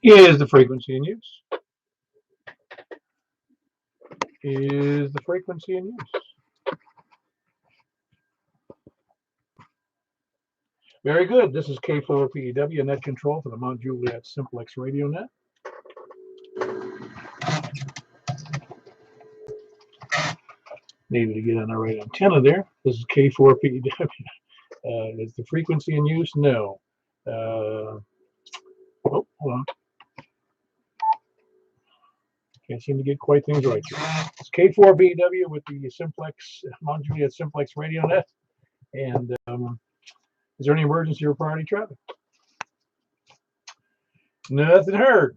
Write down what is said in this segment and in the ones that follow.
Is the frequency in use? Is the frequency in use? Very good. This is K4PEW, net control for the Mount Juliet Simplex radio net. Needed to get on the right antenna there. This is K4PEW. Is the frequency in use? No. Oh, hold on. Can't seem to get quite things right here. It's K4BW with the Simplex, Mount Juliet Simplex radio net. And is there any emergency or priority traffic? Nothing heard.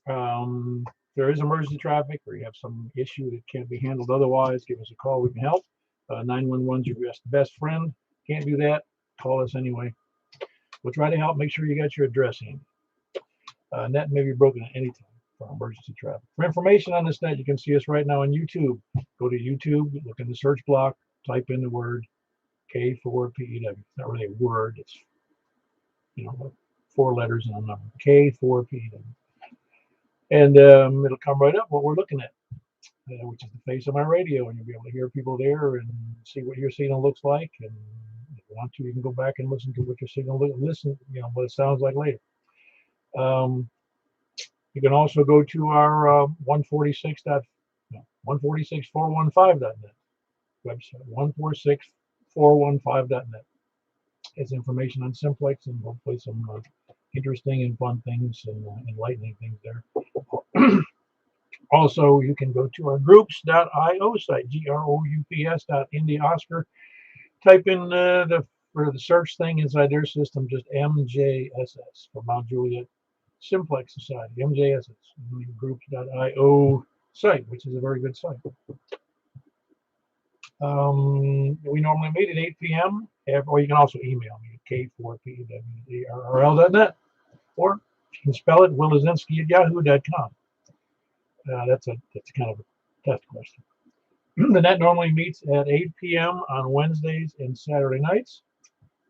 There is emergency traffic or you have some issue that can't be handled otherwise, give us a call. We can help. 911 is your best friend. Can't do that. Call us anyway. We'll try to help. Make sure you got your address in. Net may be broken at any time for emergency traffic. For information on this net, you can see us right now on YouTube. Go to YouTube, look in the search block, type in the word K4PEW. It's not really a word, it's 4 letters and a number. K4PEW. And it'll come right up what we're looking at, which is the face of my radio, and you'll be able to hear people there and see what your signal looks like. And if you want to, you can go back and listen to what your signal what it sounds like later. You can also go to our 146.415.net website, 146.415.net. It's information on Simplex and hopefully some interesting and fun things and enlightening things there. Also, you can go to our groups.io site, groups.India-Oscar. Type in for the search thing inside their system, just MJSS for Mount Juliet Simplex Society, MJSS, groups.io site, which is a very good site. We normally meet at 8 p.m. Or you can also email me at k4pwrl.net, or you can spell it willazinski@yahoo.com. That's kind of a test question. The net normally meets at 8 p.m. on Wednesdays and Saturday nights.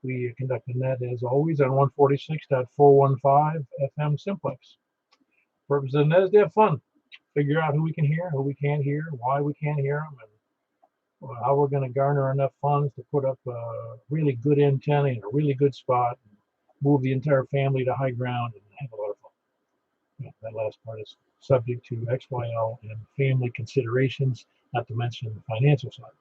We conduct the net, as always, on 146.415 FM Simplex. The purpose of the net is to have fun, figure out who we can hear, who we can't hear, why we can't hear them, and how we're going to garner enough funds to put up a really good antenna in a really good spot, and move the entire family to high ground, and have a lot of fun. That last part is subject to XYL and family considerations, not to mention the financial side.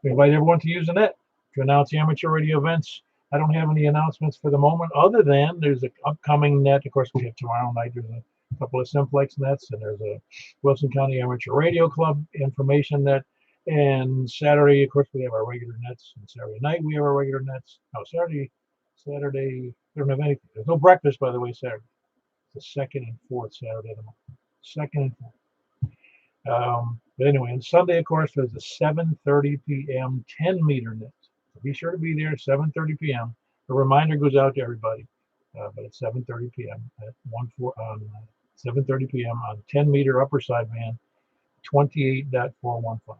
We invite everyone to use the net to announce the amateur radio events. I don't have any announcements for the moment, other than there's an upcoming net. Of course, we have tomorrow night. There's a couple of Simplex nets, and there's a Wilson County Amateur Radio Club information net. And Saturday, of course, we have our regular nets. And Saturday night, we have our regular nets. No, Saturday, we don't have anything. There's no breakfast, by the way, Saturday. It's the 2nd and 4th Saturday of the month. 2nd and 4th. But anyway, on Sunday, of course, there's a 7:30 p.m. 10-meter net. So be sure to be there at 7:30 p.m. The reminder goes out to everybody, but at 7:30 p.m. at 7:30 p.m. on 10-meter upper sideband, 28.415.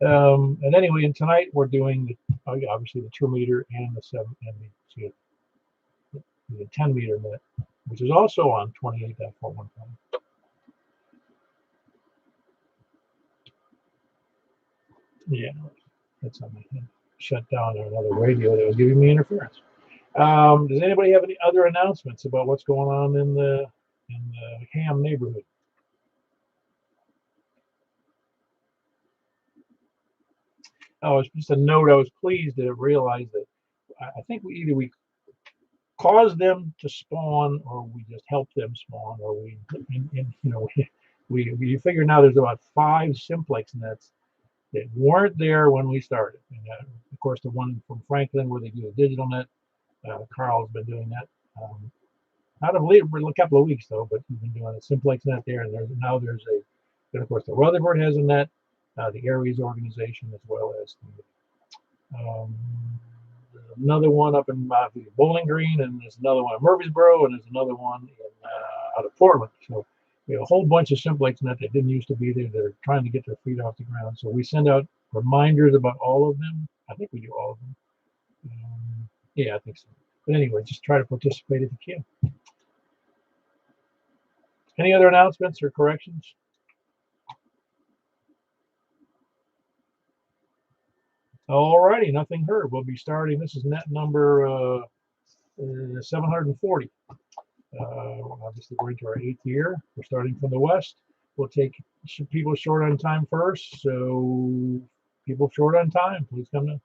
And anyway, and tonight we're doing obviously the 2-meter and the 10-meter net, which is also on 28.415. Yeah, that's on my head. Shut down another radio that was giving me interference. Does anybody have any other announcements about what's going on in the Ham neighborhood? Oh, it's just a note. I was pleased to realize that I think we caused them to spawn, or we just helped them spawn, or we figure now there's about 5 Simplex nets that weren't there when we started. And of course, the one from Franklin where they do a digital net, Carl's been doing that. Not a couple of weeks though, but he's been doing a Simplex net there. And then of course, the Rutherford has a net, the Aries organization, as well as there's another one up in Bowling Green, and there's another one in Murfreesboro, and there's another one out of Portland. So We have a whole bunch of Simplex net that didn't used to be there. They're trying to get their feet off the ground. So we send out reminders about all of them. I think we do all of them. Yeah, I think so. But anyway, just try to participate if you can. Any other announcements or corrections? All righty, nothing heard. We'll be starting. This is net number 740. Obviously, we're into our 8th year. We're starting from the west. We'll take people short on time first. So, people short on time, please come in.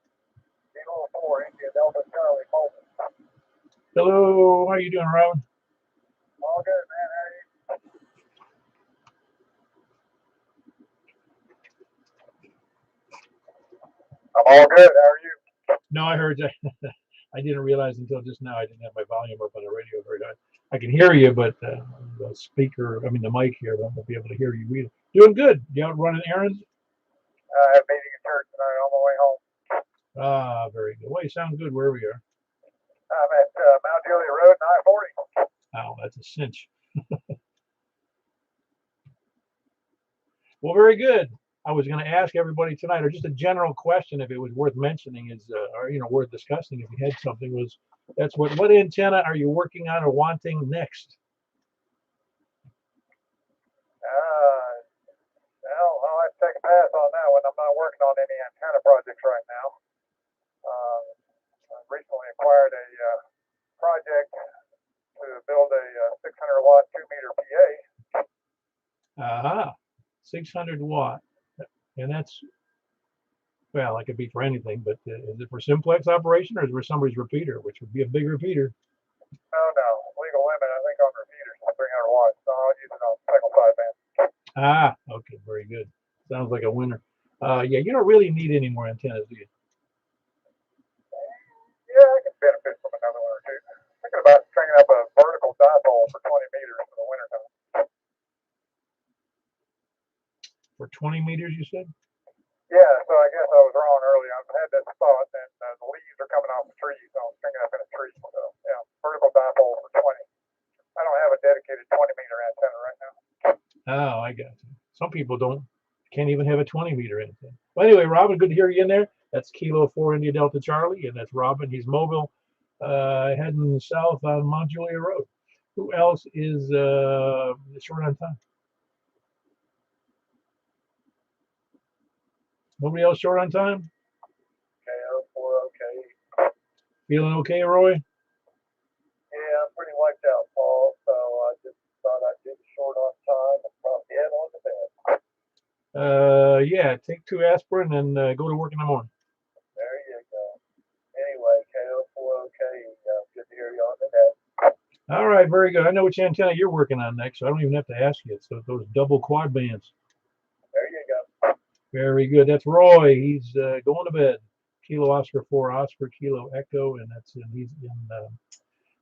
Hello, how are you doing, Robin? All good, man. How are you? I'm all good. How are you? No, I heard you. I didn't realize until just now I didn't have my volume up on the radio very high. I can hear you, but the mic here won't be able to hear you either. Doing good. You out running errands? I have a meeting at church tonight on my way home. Ah, very good. Well, you sound good wherever you are. I'm at Mount Juliet Road, 940. Oh, that's a cinch. Well, very good. I was going to ask everybody tonight, or just a general question, if it was worth mentioning, or worth discussing, if you had something. What antenna are you working on or wanting next? Well, I'll have to take a pass on that one. I'm not working on any antenna projects right now. I recently acquired a project to build a 600 watt 2-meter PA. 600 watt, and that's, well, it could be for anything, but is it for simplex operation or is it for somebody's repeater, which would be a big repeater? No, legal limit, I think, on repeaters, 300 watts. So I'll use it on single sideband. Okay, very good. Sounds like a winner. Yeah, you don't really need any more antennas, do you? Yeah, I can benefit from another one or two. Thinking about stringing up a vertical dipole for 20 meters for the wintertime. For 20 meters, you said? Yeah, so I guess I was wrong earlier. I had that spot, and the leaves are coming off the trees, so I'm stringing up in a tree. So, yeah, vertical dipole for 20. I don't have a dedicated 20-meter antenna right now. Oh, I got you. Some people can't even have a 20-meter antenna. Well, anyway, Robin, good to hear you in there. That's Kilo 4 India Delta Charlie, and that's Robin. He's mobile, heading south on Mount Juliet Road. Who else is short on time? Nobody else short on time? Okay. Feeling okay, Roy? Yeah, I'm pretty wiped out, Paul, so I just thought I'd get short on time and probably head on to bed. Yeah, take 2 aspirin and go to work in the morning. There you go. Anyway, KO4OK, good to hear you on the net. All right, very good. I know which antenna you're working on next, so I don't even have to ask you. So those double quad bands. There you go. Very good. That's Roy. He's going to bed. Kilo Oscar 4 Oscar Kilo Echo, and he's in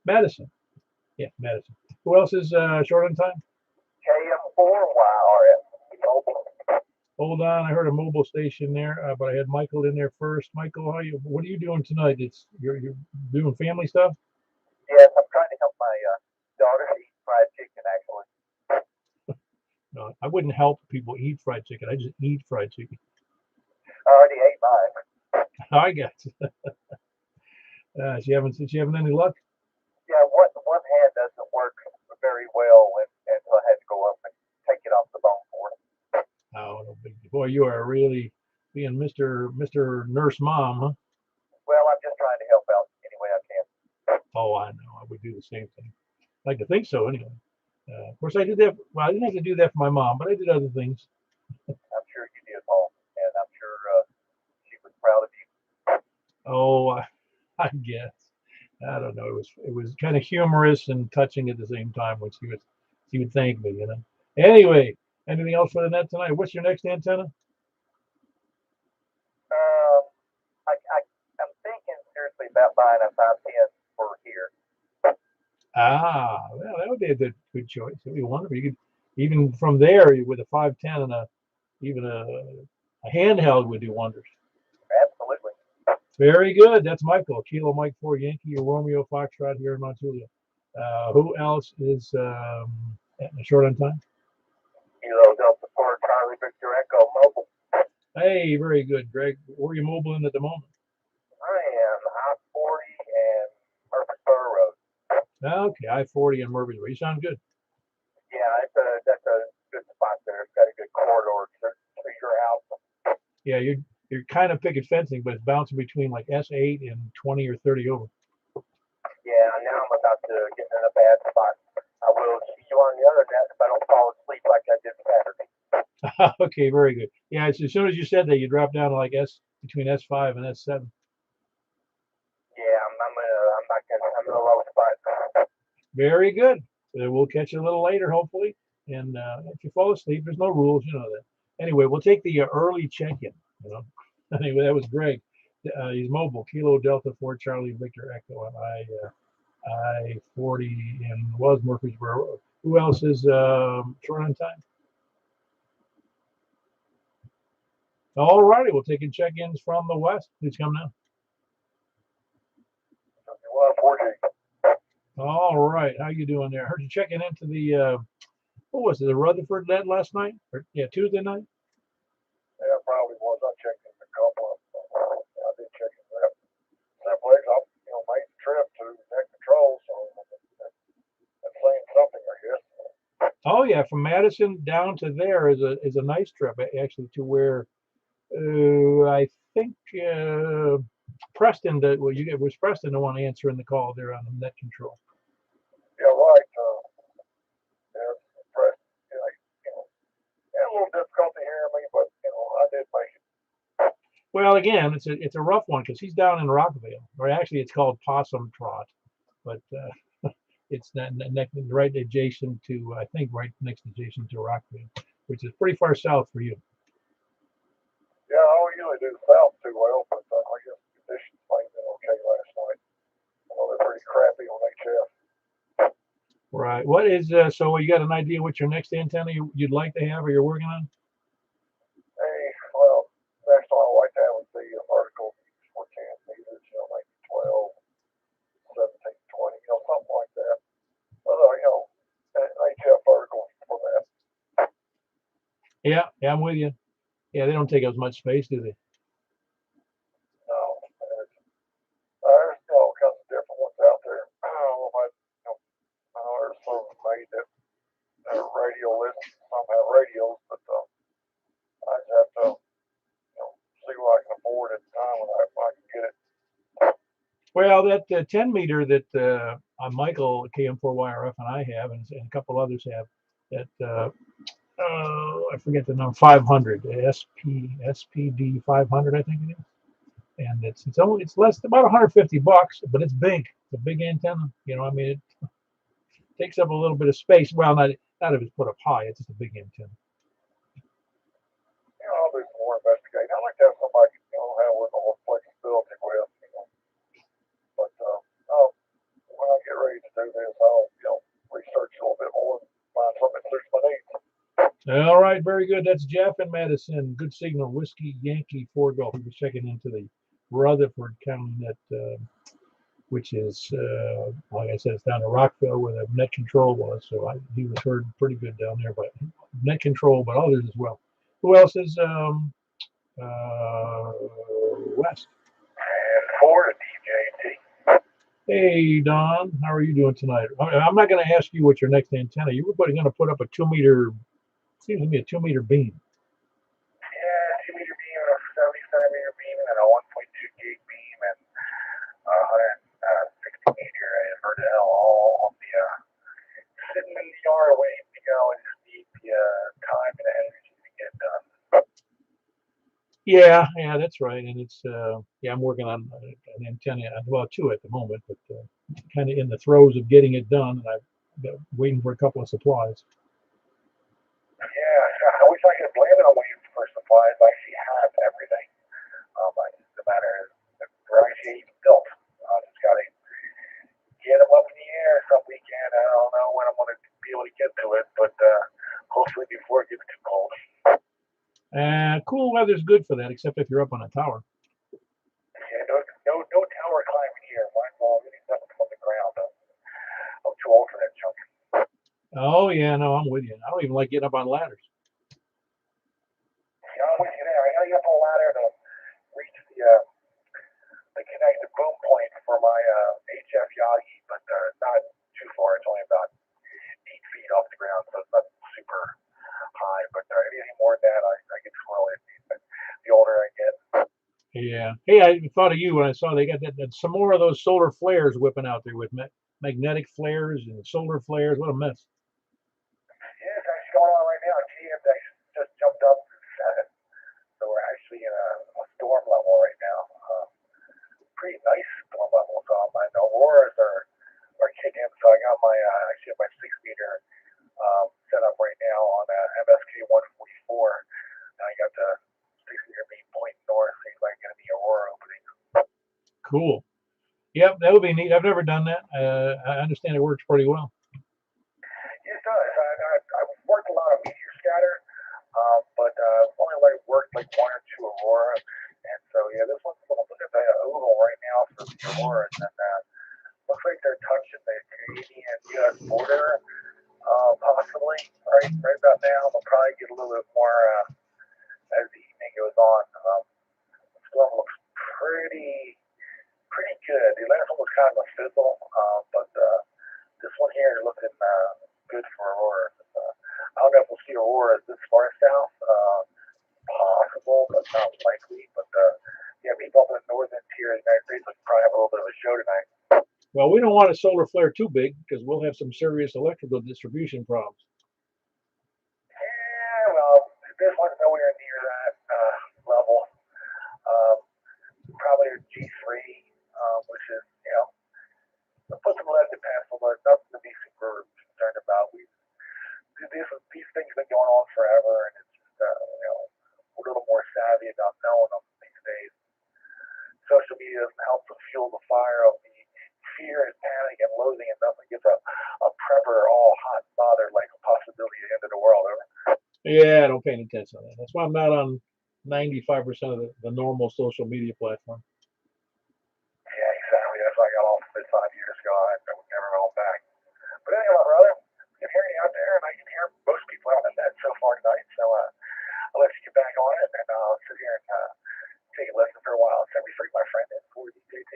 Madison. Yeah, Madison. Who else is short on time? KM4YRF. Hold on, I heard a mobile station there, but I had Michael in there first. Michael, what are you doing tonight? You're doing family stuff? Yes, I'm trying to help my daughter eat fried chicken, actually. No, I wouldn't help people eat fried chicken. I just eat fried chicken. I already ate mine. I got you. She having any luck? Yeah, one hand doesn't work very well, and so I had to go up and take it off the bone for it. Oh, no big deal. Boy, you are really being Mr. Nurse Mom, huh? Well, I'm just trying to help out any way I can. Oh, I know. I would do the same thing. I like to think so, anyway. Of course, I did that. Well, I didn't have to do that for my mom, but I did other things. I'm sure you did, Paul, and I'm sure she was proud of you. Oh, I guess. I don't know. It was kind of humorous and touching at the same time when she would thank me, you know. Anyway, anything else for the net tonight? What's your next antenna? I'm thinking seriously about buying a 510 for here. Well, that would be a good choice. It would be wonderful. You could, even from there, with a 510 and even a handheld would do wonders. Absolutely. Very good. That's Michael, Kilo Mike 4 Yankee, Romeo Foxtrot here in Mount Juliet. Who else is short on time? so mobile. Hey, very good, Greg. Where are you mobile in at the moment? I am I-40 and Murfreesboro Road. Okay, I-40 and Murfreesboro. You sound good. Yeah, that's a good spot there. It's got a good corridor to your house. Yeah, you're kind of picket fencing, but it's bouncing between like S8 and 20 or 30 over. Yeah, now I'm about to get in a bad spot. I will see you on the other desk if I don't fall asleep like I did Saturday. Okay, very good. Yeah, as soon as you said that, you dropped down to like between S5 and S7. Yeah, I'm in a low spot. Very good. We'll catch you a little later, hopefully. And if you fall asleep, there's no rules, you know that. Anyway, we'll take the early check-in. You know. Anyway, that was Greg. He's mobile. Kilo Delta 4 Charlie Victor Echo on I-40 and was Murfreesboro. Who else is short on time? All righty, we'll take in check-ins from the west. Please come now. Well, 40. All right, how you doing there? I heard you checking into the what was it, the Rutherford net last night? Or, yeah, Tuesday night. Yeah, probably was. I checked in a couple of them. I did check in that. Simplex, I made the trip to net control, so that's saying something, I guess. Oh yeah, from Madison down to there is a nice trip actually to where I think Preston that it was Preston the one answering the call there on the net control. Yeah, right. Yeah, impressed. Yeah, a little difficulty hearing me, but I did make it. Well, again, it's a rough one because he's down in Rockville, or actually it's called Possum Trot, but it's right adjacent to I think right next adjacent to Rockville, which is pretty far south for you. Yeah, I don't usually do south too well, but I guess the conditions might have been okay last night. They're pretty crappy on HF. Right. What is so you got an idea what your next antenna you'd like to have or you're working on? Hey, well, next one I'd like to have would be a vertical 14 meters, maybe 12, 17, 20, something like that. HF vertical for that. Yeah, I'm with you. Yeah, they don't take as much space, do they? No, there's all kinds of different ones out there. I don't know if there's some made that are radio lists. Some have radios, but I just have to, see what I can afford at the time when I can get it. Well, that 10 meter that Michael KM4YRF and I have, and a couple others have, that I forget the number, 500 SPD 500, I think it is, and it's less about 150 bucks, but it's big. It's a big antenna. I mean, it takes up a little bit of space. Well, not if it's put up high. It's just a big antenna. I'll do some more investigating. I like to have somebody, have a little more flexibility with, But when I get ready to do this, I'll, research a little bit more and find something that suits my needs. All right, very good. That's Jeff in Madison. Good signal. Whiskey Yankee 4 Golf. He was checking into the Rutherford County net, which is, like I said, it's down to Rockville where the net control was. So he was heard pretty good down there, but net control, but others as well. Who else is west? And for DJT. Hey, Don, how are you doing tonight? I'm not going to ask you what your next antenna. You were going to put up a 2 meter, seems to me a 2 meter beam. Yeah, 2 meter beam and a 70 centimeter beam and a 1.2 gig beam and 160 meter inverted L all on the sitting in the yard waiting to go and just need the time and energy to get done. Yeah, that's right. And it's I'm working on an antenna, well, 2 at the moment, but kind of in the throes of getting it done, and I'm waiting for a couple of supplies. Yeah, I wish I could blame it on waiting for supplies. I actually have everything. The matter is, they're actually built. Just got to get them up in the air some weekend. I don't know when I'm going to be able to get to it, but hopefully before it gets too cold. Cool weather's good for that, except if you're up on a tower. Yeah, no tower climbing here. Mine will really nothing from the ground. I'm too old for that junk. Oh yeah, no, I'm with you. I don't even like getting up on ladders. the connected boom point for my HF Yagi, but not too far. It's only about 8 feet off the ground, so it's not super high. But anything more than that, I get squirrely. The older I get. Yeah. Hey, I thought of you when I saw they got some more of those solar flares whipping out there with magnetic flares and solar flares. What a mess. Yeah, it's actually going on right now. TM just jumped up to 7, so we're actually in a storm level right now. Pretty nice storm level. So my auroras are kicking. So I got my actually have my 6 meter set up right now on MSK 144. And I got the 6 meter beam pointing north. Seems like going to be aurora opening. Cool. Yep, that would be neat. I've never done that. I understand it works pretty well. It does. I've worked a lot of meteor scatter, but only worked like 1 or 2 aurora. And so yeah, this one's looking at the oval right now for the auroras, and looks like they're touching the Canadian U.S. border, possibly right about now. They'll probably get a little bit more as the evening goes on. The storm looks pretty good. The last one was kind of a fizzle, but this one here is looking good for auroras. I don't know if we'll see auroras this far south. Possible, but not likely. But yeah, people up in the northern tier of the United States will probably have a little bit of a show tonight. Well, we don't want a solar flare too big because we'll have some serious electrical distribution problems. Yeah, well, this one's nowhere near that level. Probably a G3, which is, put some lead to pencil, but nothing to be super concerned about. These things have been going on forever, and it's just, a little more savvy about knowing them these days. Social media doesn't help to fuel the fire of the fear and panic and loathing, and nothing gets a prepper all hot and bothered like a possibility of the end of the world. Yeah, I don't pay any attention to that. That's why I'm not on 95% of the normal social media platform. Yeah, exactly. That's why I got off of it 5 years ago. I would never go back. But anyway, brother, I can hear you out there, and I can hear most people out in that so far tonight. So I'll let you get back on it, and I'll sit here and take a listen for a while. Send me free, my friend, and for DJT.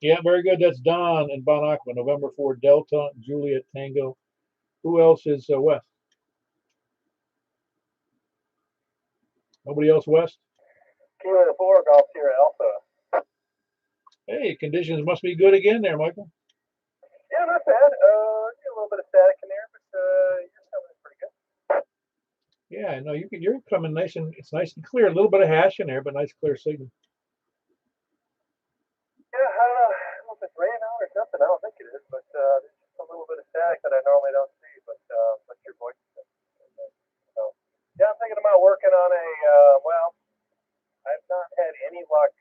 Yeah, very good. That's Don and Bon Aqua, November 4, Delta, Juliet, Tango. Who else is west? Nobody else west? Kilo 4, Golf Sierra Alpha. Hey, conditions must be good again there, Michael. Yeah, not bad. A little bit of static in there, but you're coming in pretty good. Yeah, I know you're coming nice and it's nice and clear. A little bit of hash in there, but nice clear signal. Yeah, I don't know if it's raining out or something. I don't think it is, but there's just a little bit of static that I normally don't see. But your voice. So yeah, I'm thinking about working on a. Well, I've not had any luck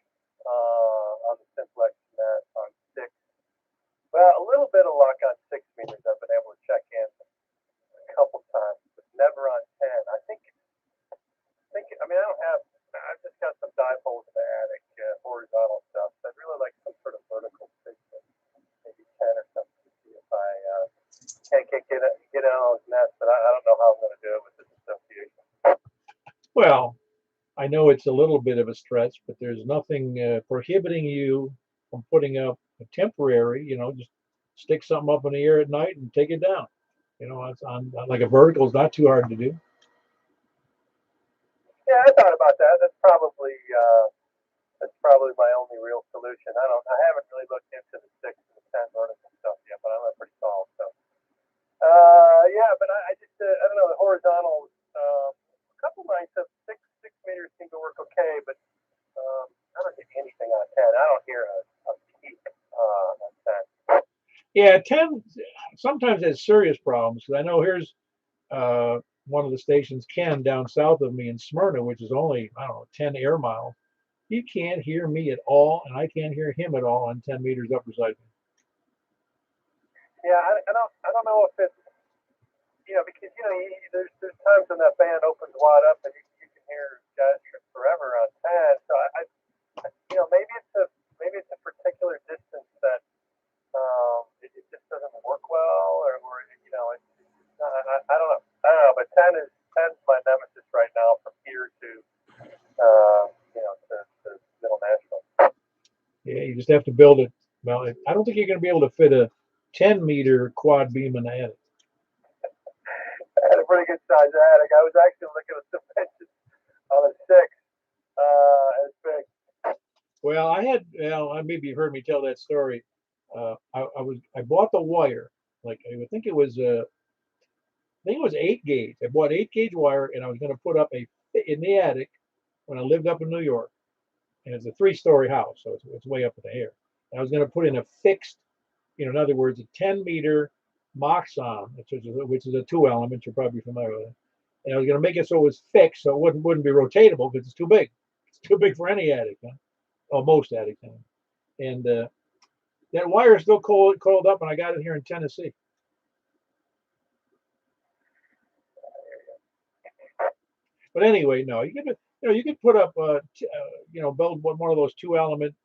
on the Simplexton net on 6. Well, a little bit of luck on 6 meters. I've been able to check in a couple times, but never on 10. I mean, I've just got some dipoles in the attic, horizontal stuff. So I'd really like some sort of vertical fixture, maybe 10 or something, to see if I can't get in on those nets. But I don't know how I'm going to do it with this association. Well, I know it's a little bit of a stretch, but there's nothing prohibiting you from putting up a temporary, just stick something up in the air at night and take it down. It's on like a vertical is not too hard to do. Yeah, I thought about that. That's probably my only real solution. I haven't really looked into the 6 and the 10 vertical stuff yet, but I'm pretty tall. So yeah, but I just I don't know, the horizontals. A couple of mine said 6 meters seem to work okay, but I don't get anything on 10. I don't hear a peak on 10. Yeah, 10 sometimes has serious problems. I know here's one of the stations, Ken, down south of me in Smyrna, which is only, I don't know, 10 air miles. He can't hear me at all, and I can't hear him at all on 10 meters upper side. Yeah, I don't know if it's, because, there's times when that band opens wide up and you can hear guys forever on 10. So maybe it's a particular distance that it just doesn't work well, or I don't know. But 10's my nemesis right now from here to to Middle Nashville. just have to build it. Well, I don't think you're going to be able to fit a 10-meter quad beam in the attic. I had a pretty good size attic. I was actually looking at the dimensions on a 6. It's big. Well, maybe you heard me tell that story. I bought the wire, like I would think it was I think it was 8 gauge. I bought 8 gauge wire, and I was going to put up in the attic when I lived up in New York, and it's a 3-story house, so it's way up in the air. And I was going to put in a fixed, in other words, a 10-meter moxon, which is a 2-element. You're probably familiar with it. And I was going to make it so it was fixed, so it wouldn't be rotatable because it's too big. It's too big for any attic, huh? Oh, most attics. Huh? And that wire is still coiled up, and I got it here in Tennessee. But anyway, no, you could put up build one of those 2-element,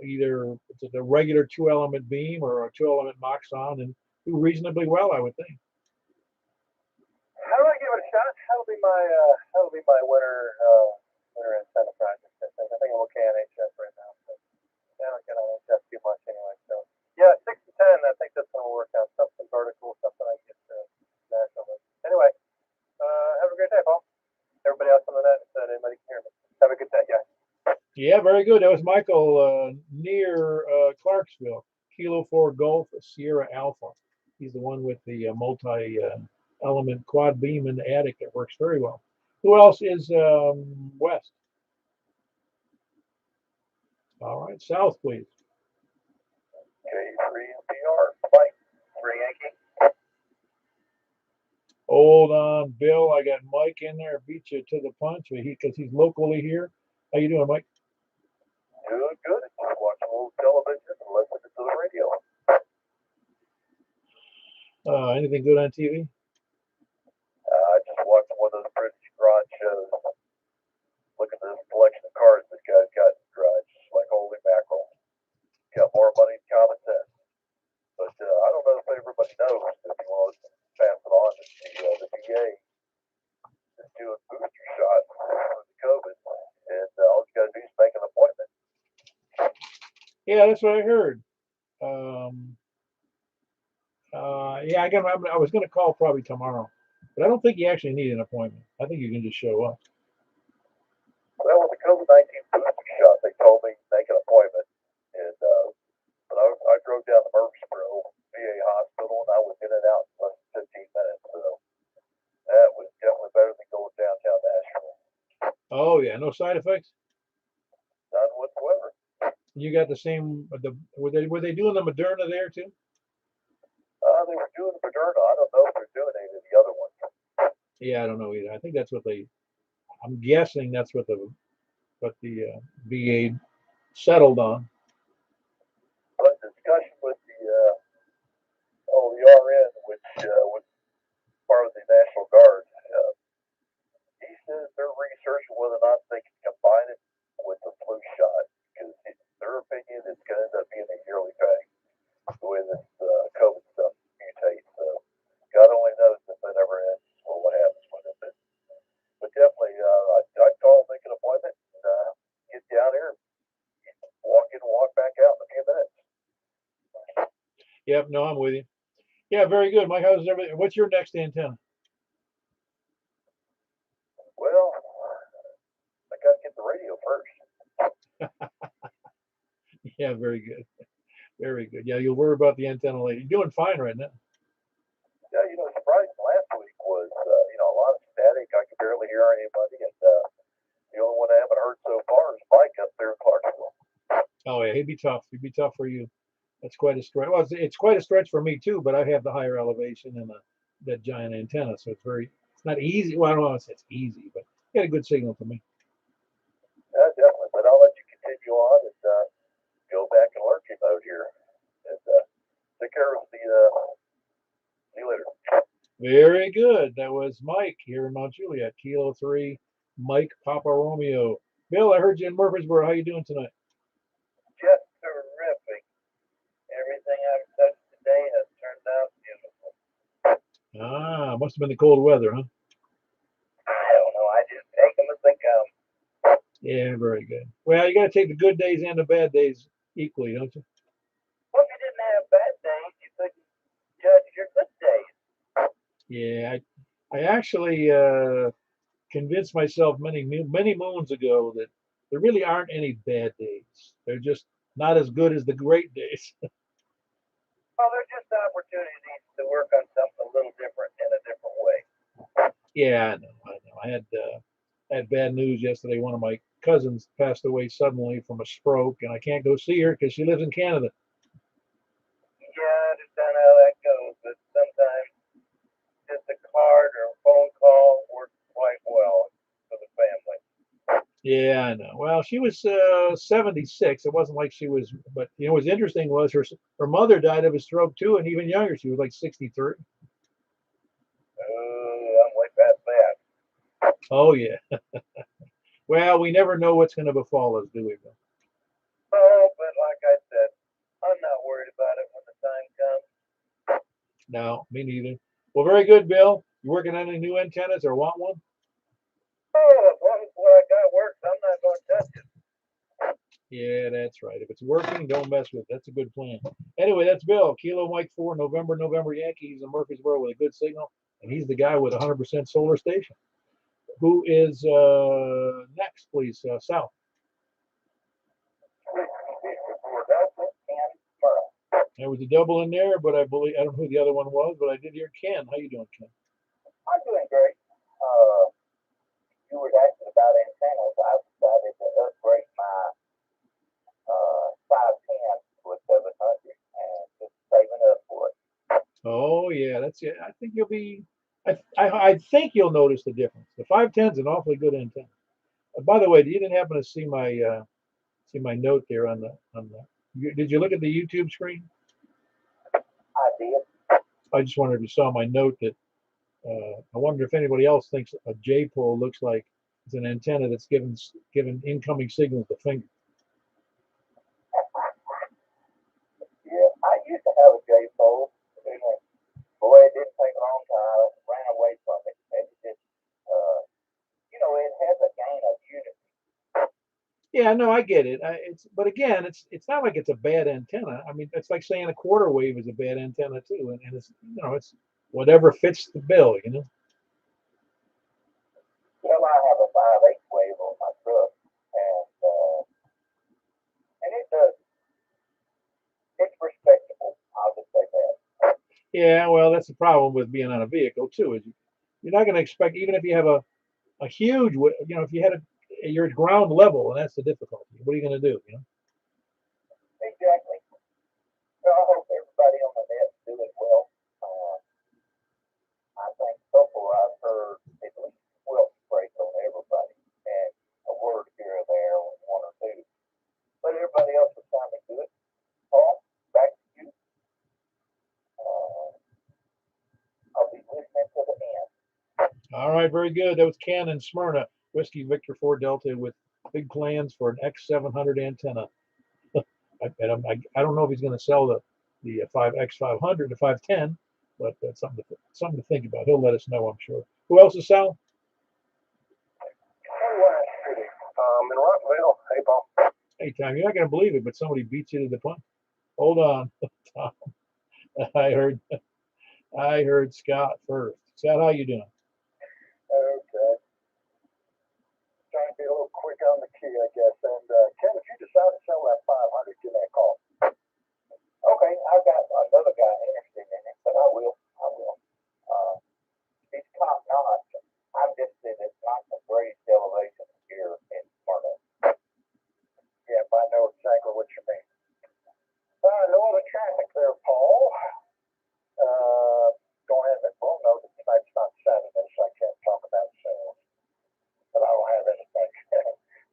either it's a regular 2-element beam or a 2-element moxon, and do reasonably well, I would think. How do I give it a shot? That'll be my winter antenna project. I think I'm okay on HS right now. So I don't get on HS too much anyway. So yeah, 6 to 10. I think that's gonna work out. Something vertical, something I can get to national with. Anyway, have a great day, Paul. Everybody else on the net said anybody can hear me. Have a good day, guys. Yeah, very good. That was Michael near Clarksville, Kilo 4 Golf Sierra Alpha. He's the one with the multi-element quad beam in the attic that works very well. Who else is west? All right, south, please. K3NPR, Mike, 3 Yankee. Hold on, Bill. I got Mike in there. Beat you to the punch because he's locally here. How you doing, Mike? Good, good. Just watching a little television and listening to the radio. Anything good on TV? I just watched one of those British garage shows. Look at this collection of cars this guy's got in his garage. Like, holy mackerel. Got more money than common sense. But I don't know if everybody knows, if you want to pass it on, that the VA is doing booster shots for the COVID. And all you got to do is make an appointment. Yeah, that's what I heard. I was going to call probably tomorrow, but I don't think you actually need an appointment. I think you can just show up. Well, with the COVID-19 booster shot, they told me to make an appointment, and but I drove down to Murfreesboro VA hospital, and I was in and out in less than 15 minutes. So that was definitely better than going downtown Nashville. Oh yeah, no side effects. None whatsoever. You got the same. Were they doing the Moderna there too? They were doing the Moderna. I don't know if they're doing any of the other ones. Yeah, I don't know either. I think that's what I'm guessing that's what the VA settled on. But discussion with the RN, which was part of the National Guard, he says they're researching whether or not they can combine it with the flu shot, because in their opinion, it's going to end up being a yearly thing, the way this COVID stuff mutates. So God only knows if it ever ends or what happens with it. But definitely, I'd call, make an appointment, and get down here, walk in and walk back out in a few minutes. Yep, no, I'm with you. Yeah, very good, Mike. How's everything? What's your next antenna? Well, I got to get the radio first. Yeah, very good. Very good. Yeah, you'll worry about the antenna later. You're doing fine right now. Yeah, surprising last week was, a lot of static. I could barely hear anybody, and the only one I haven't heard so far is Mike up there in Clarksville. Oh yeah, he'd be tough. He'd be tough for you. That's quite a stretch. Well, it's quite a stretch for me too, but I have the higher elevation and that giant antenna, so it's not easy. Well, I don't want to say it's easy, but you got a good signal for me. Yeah, definitely. But I'll let you continue on and go back in lurking mode here. And take care of the. See you later. Very good. That was Mike here in Mount Juliet, Kilo 3, Mike Papa Romeo. Bill, I heard you in Murfreesboro. How you doing tonight? Just terrific. Everything I've touched today has turned out beautiful. Must have been the cold weather, huh? I don't know. I just take them as they come. Yeah, very good. Well, you got to take the good days and the bad days equally, don't you? Well, if you didn't have bad days, you couldn't judge your good days. Yeah, I actually convinced myself many moons ago that there really aren't any bad days. They're just not as good as the great days. Well, they're just opportunities to work on something a little different in a different way. Yeah, I know. I know. I had bad news yesterday. One of my cousins passed away suddenly from a stroke, and I can't go see her because she lives in Canada. Yeah, I understand how that goes, but sometimes just a card or a phone call works quite well for the family. Yeah, I know. Well, she was 76. It wasn't like she was, but what's interesting was her mother died of a stroke too, and even younger. She was like 63. I'm way past that. Oh yeah. Well, we never know what's going to befall us, do we, Bill? Oh, but like I said, I'm not worried about it when the time comes. No, me neither. Well, very good, Bill. You working on any new antennas or want one? Oh, as long as what I got works, I'm not going to touch it. Yeah, that's right. If it's working, don't mess with it. That's a good plan. Anyway, that's Bill. Kilo Mike 4, November Yankee. He's in Murfreesboro with a good signal, and he's the guy with a 100% solar station. Who is next, please? Sal. Delta and Merle. There was a double in there, but I don't know who the other one was, but I did hear Ken. How you doing, Ken? I'm doing great. You were asking about antennas. I decided to upgrade my 510 to a 700 and just saving up for it. Oh yeah, that's it. I think you'll be. I think you'll notice the difference. The 510 is an awfully good antenna. By the way, you didn't happen to see my note there on the. Did you look at the YouTube screen? I did. I just wondered if you saw my note that I wonder if anybody else thinks a J pole looks like it's an antenna that's given incoming signals to finger. Yeah, I used to have a J pole. And boy, it didn't take a long time. I ran away from it. It just, it has a gain of unity. Yeah, no, I get it. But again, it's not like it's a bad antenna. I mean, it's like saying a quarter wave is a bad antenna too, and it's whatever fits the bill. Well, I have a 5/8 wave on my truck, and it does. It's respectable. I'll just say that. Yeah, well, that's the problem with being on a vehicle too. Is you're not going to expect even if you have a huge, if you had you're at ground level, and that's the difficulty. What are you going to do? Exactly. Well, I hope everybody on the net's doing well. Uh, I think so far I've heard at least 12 breaks on everybody, and a word here or there on one or two. But everybody else is sounding good. Paul, back to you. Uh, I'll be listening to the end. All right, very good. That was Ken and Smyrna, Whiskey Victor 4 Delta with big plans for an X700 antenna. I don't know if he's going to sell the 5X500 to 510, but that's something to think about. He'll let us know, I'm sure. Who else is Sal? In Rockville. Hey, Paul. Hey, Tom, you're not going to believe it, but somebody beats you to the punch. Hold on, Tom. I heard I heard Scott first. Scott, how you doing? Okay. Trying to be a little quick on the key, I guess. And Ken, if you decide to sell that 500, give me a call. Okay, I've got another guy interested in it, but I will. I will. Uh, it's top notch. I'm just that it's not the greatest elevation here in Smyrna. Yeah, I know exactly what you mean. No other traffic there, Paul. Go ahead and well, no, tonight's not Saturday, so I can't talk about sales. But I don't have anything.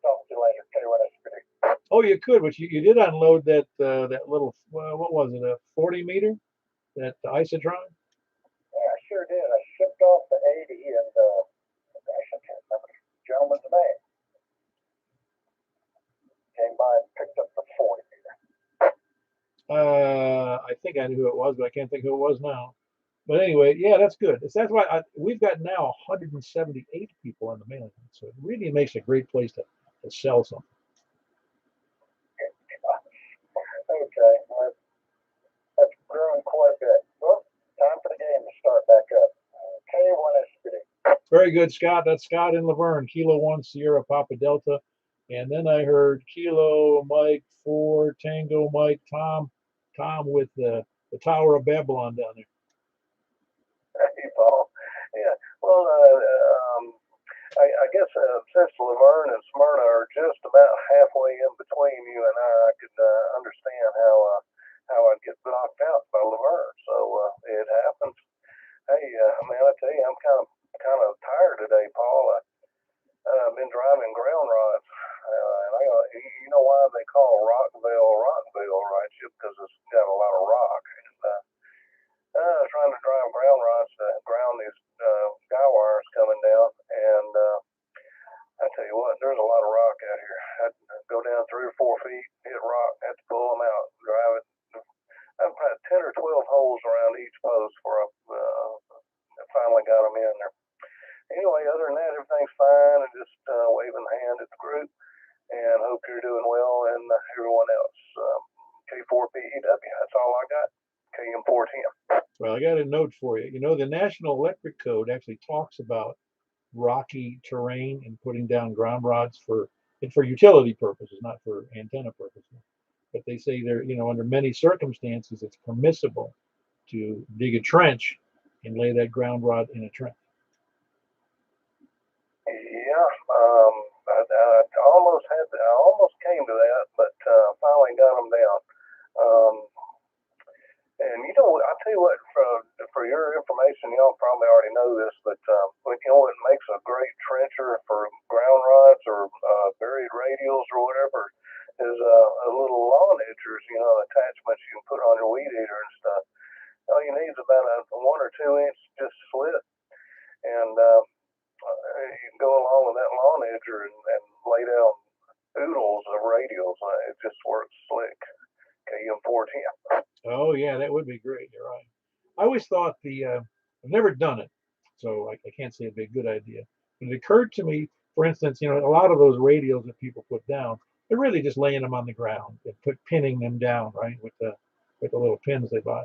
Talk to you later. Tell you what I speak. Oh, you could, but you did unload that little what was it, a 40 meter, that isotron? Yeah, I sure did. I shipped off the 80 and gosh, I can't remember the gentleman's name. Came by and picked up the 40 meter. I think I knew who it was, but I can't think who it was now. But anyway, yeah, that's good. That's why we've got now 178 people on the mailing list, so it really makes a great place to sell something. Okay, well, that's growing quite a bit. Well, time for the game to start back up. K1SD. Very good, Scott. That's Scott in Laverne, Kilo 1 Sierra Papa Delta. And then I heard Kilo Mike 4 Tango Mike Tom with the Tower of Babylon down there. Hey, Paul. Yeah, well, I guess since Laverne and Smyrna are just about halfway in between you and I could understand how I'd get knocked out by Laverne. So it happens. Hey, man, I tell you, I'm kind of tired today, Paul. I've been driving ground rods, and you know why they call Rockville, right? Because it's got a lot of rock. And trying to drive ground rods to ground these guy wires coming down, and I tell you what, there's a lot of rock out here. I'd go down 3 or 4 feet, hit rock, have to pull them out, drive it. I've had 10 or 12 holes around each post before I finally got them in there. Anyway, other than that, everything's fine, and just waving the hand at the group, and hope you're doing well, and everyone else. K4PEW, that's all I got. KM410. Well, I got a note for you. You know, the National Electric Code actually talks about rocky terrain and putting down ground rods for utility purposes, not for antenna purposes. But they say there, you know, under many circumstances, it's permissible to dig a trench and lay that ground rod in a trench. Yeah, I almost came to that, but finally got them down. And you know, I'll tell you what, for your information, y'all probably already know this, but you know what makes a great trencher for ground rods or buried radials or whatever is a little lawn edgers, you know, attachments you can put on your weed eater and stuff. All you need is about a 1 or 2 inch just slit, and you can go along with that lawn edger and lay down oodles of radials. It just works slick. KM410. Oh yeah, that would be great. You're right. I always thought I've never done it, so I can't say it'd be a good idea. But it occurred to me, for instance, you know, a lot of those radios that people put down, they're really just laying them on the ground and pinning them down, right, with the little pins they buy.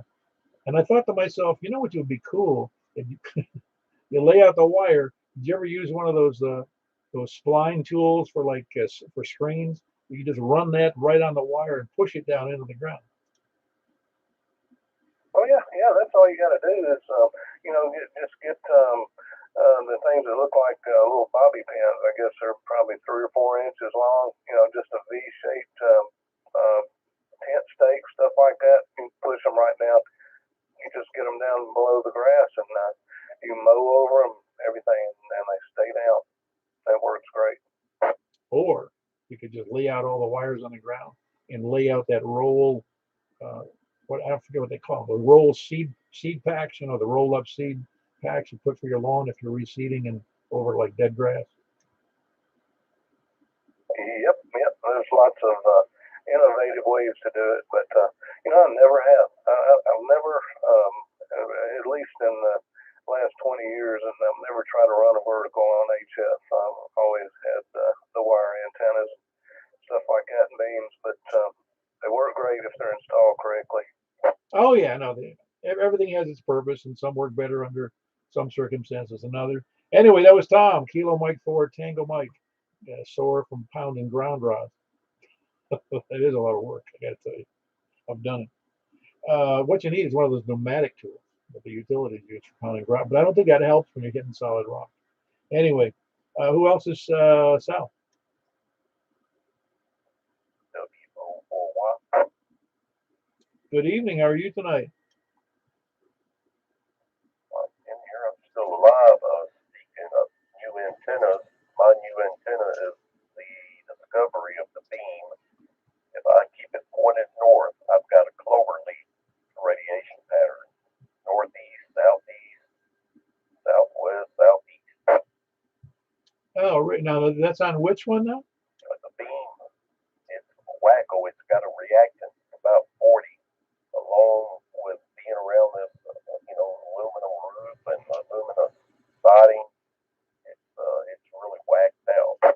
And I thought to myself, you know what would be cool? If you lay out the wire. Did you ever use one of those spline tools for for screens? You just run that right on the wire and push it down into the ground. Oh yeah, that's all you got to do is, you know, just get the things that look like little bobby pins. I guess they're probably 3 or 4 inches long. You know, just a V-shaped tent stake, stuff like that. You push them right down. You just get them down below the grass, and you mow over them, everything, and they stay down. That works great. Or you could just lay out all the wires on the ground and lay out that roll. I forget what they call them. The roll seed packs. You know, the roll up seed packs you put for your lawn if you're reseeding and over like dead grass. Yep. There's lots of innovative ways to do it, but you know, I never have. I've never, at least in the last 20 years, and I've never tried to run a vertical on HF. I've always had the wire antennas, stuff like that, and beams, but they work great if they're installed correctly. Oh yeah, no, everything has its purpose, and some work better under some circumstances than others. Anyway, that was Tom, Kilo Mike 4 Tango Mike, sore from pounding ground rods. That is a lot of work, I gotta tell you. I've done it. What you need is one of those pneumatic tools that the utilities use for pounding ground, but I don't think that helps when you're hitting solid rock. Anyway, who else is Sal? Good evening. How are you tonight? In here, I'm still alive. Speaking of new antennas, my new antenna is the discovery of the beam. If I keep it pointed north, I've got a clover leaf radiation pattern. Northeast, southeast, southwest, southeast. Oh, right now that's on which one now? The beam, it's wacko. It's got a reactance about 40, along with being around this, you know, aluminum roof and aluminum siding. It's really whacked out.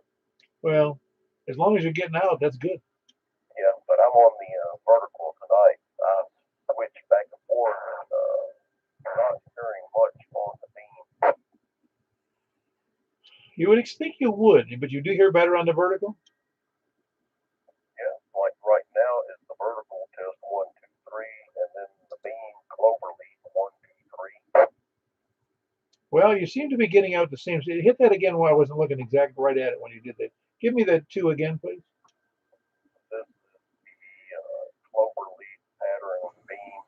Well, as long as you're getting out, that's good. Yeah, but I'm on the vertical because You would think you would, but you do hear better on the vertical. Yeah, like right now is the vertical test 1, 2, 3, and then the beam clover leaf 1, 2, 3. Well, you seem to be getting out the same. Hit that again while I wasn't looking exactly right at it when you did that. Give me that 2 again, please. This is the clover leaf pattern beam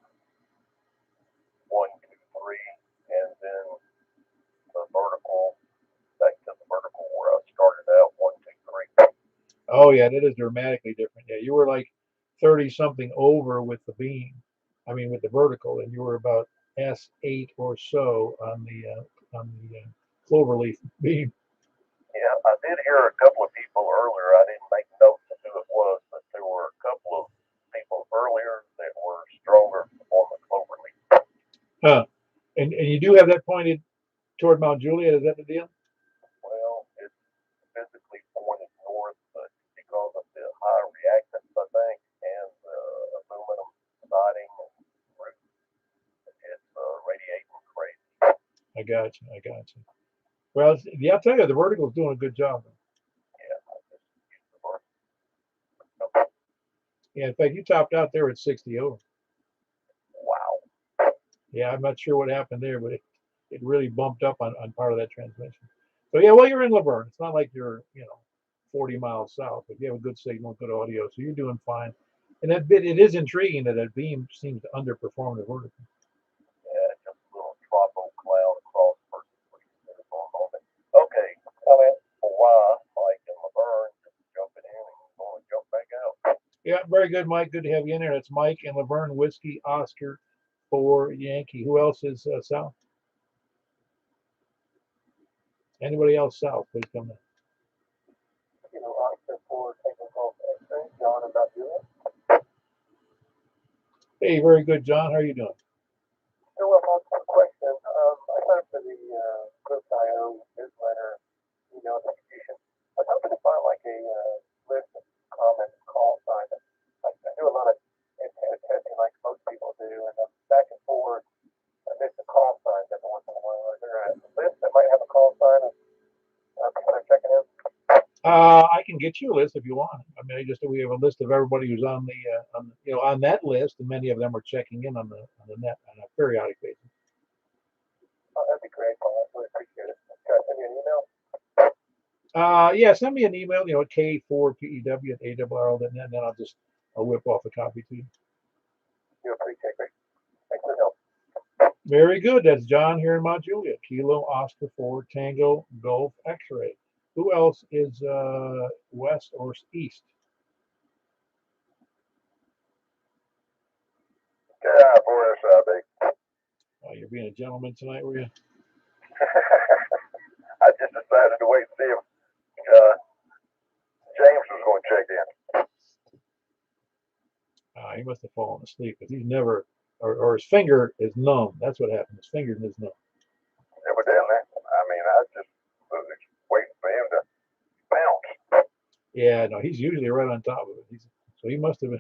1, 2, 3, and then the vertical, back to the vertical where I started out 1, 2, 3. Oh yeah, that is dramatically different. Yeah, you were like 30 something over with the beam. I mean, with the vertical, and you were about S8 or so on the cloverleaf beam. Yeah, I did hear a couple of people earlier. I didn't make notes of who it was, but there were a couple of people earlier that were stronger on the clover leaf. Huh. And you do have that pointed toward Mount Juliet. Is that the deal? Well, it's physically pointed north, but because of the high reactance, I think, and the aluminum siding and roof, it's radiating crazy. I got you. I got you. Well, yeah, I'll tell you, the vertical's doing a good job. Yeah, I just used the word. Yeah, in fact, you topped out there at 60 over. Wow. Yeah, I'm not sure what happened there, but it really bumped up on part of that transmission. So yeah, well, you're in Laverne. It's not like you're 40 miles south, but you have a good signal, good audio, so you're doing fine. And that bit, it is intriguing that that beam seems to underperform the vertical. Yeah, just a little tropical cloud across versus what you said for a moment. Okay, comment for why Mike and Laverne just jumping in and going to jump back out. Yeah, very good, Mike. Good to have you in there. That's Mike and Laverne, Whiskey, Oscar, for Yankee. Who else is south? Anybody else south? Please come in. Oscar for taking call X-ray, John about Juliet. Hey, very good, John. How are you doing? So, one question. I signed up for the group.io newsletter email notification. I was hoping to find like a list of common call signs. I do a lot of antenna testing like most people do, and I'm back and forth. I miss the call signs every once in a while. Is there a list that might have a call sign of kind of checking in? I can get you a list if you want. I mean, we have a list of everybody who's on on that list, and many of them are checking in on the net on a periodic basis. Oh, that'd be great, Paul. I really appreciate it. Can I send you an email? Yeah, send me an email, K4PEW@ARRL.net, and then I'll whip off a copy to you. You appreciate it. Thanks for the help. Very good. That's John here in Mount Juliet. Kilo Oscar 4 Tango Golf X-ray. Who else is west or east? Yeah, boy, that's big. You're being a gentleman tonight, were you? I just decided to wait and see if James was going to check in. He must have fallen asleep because he's never, or his finger is numb. That's what happened. His finger is numb. Evidently. I mean, I just was waiting for him to bounce. Yeah, no, he's usually right on top of it. So he must have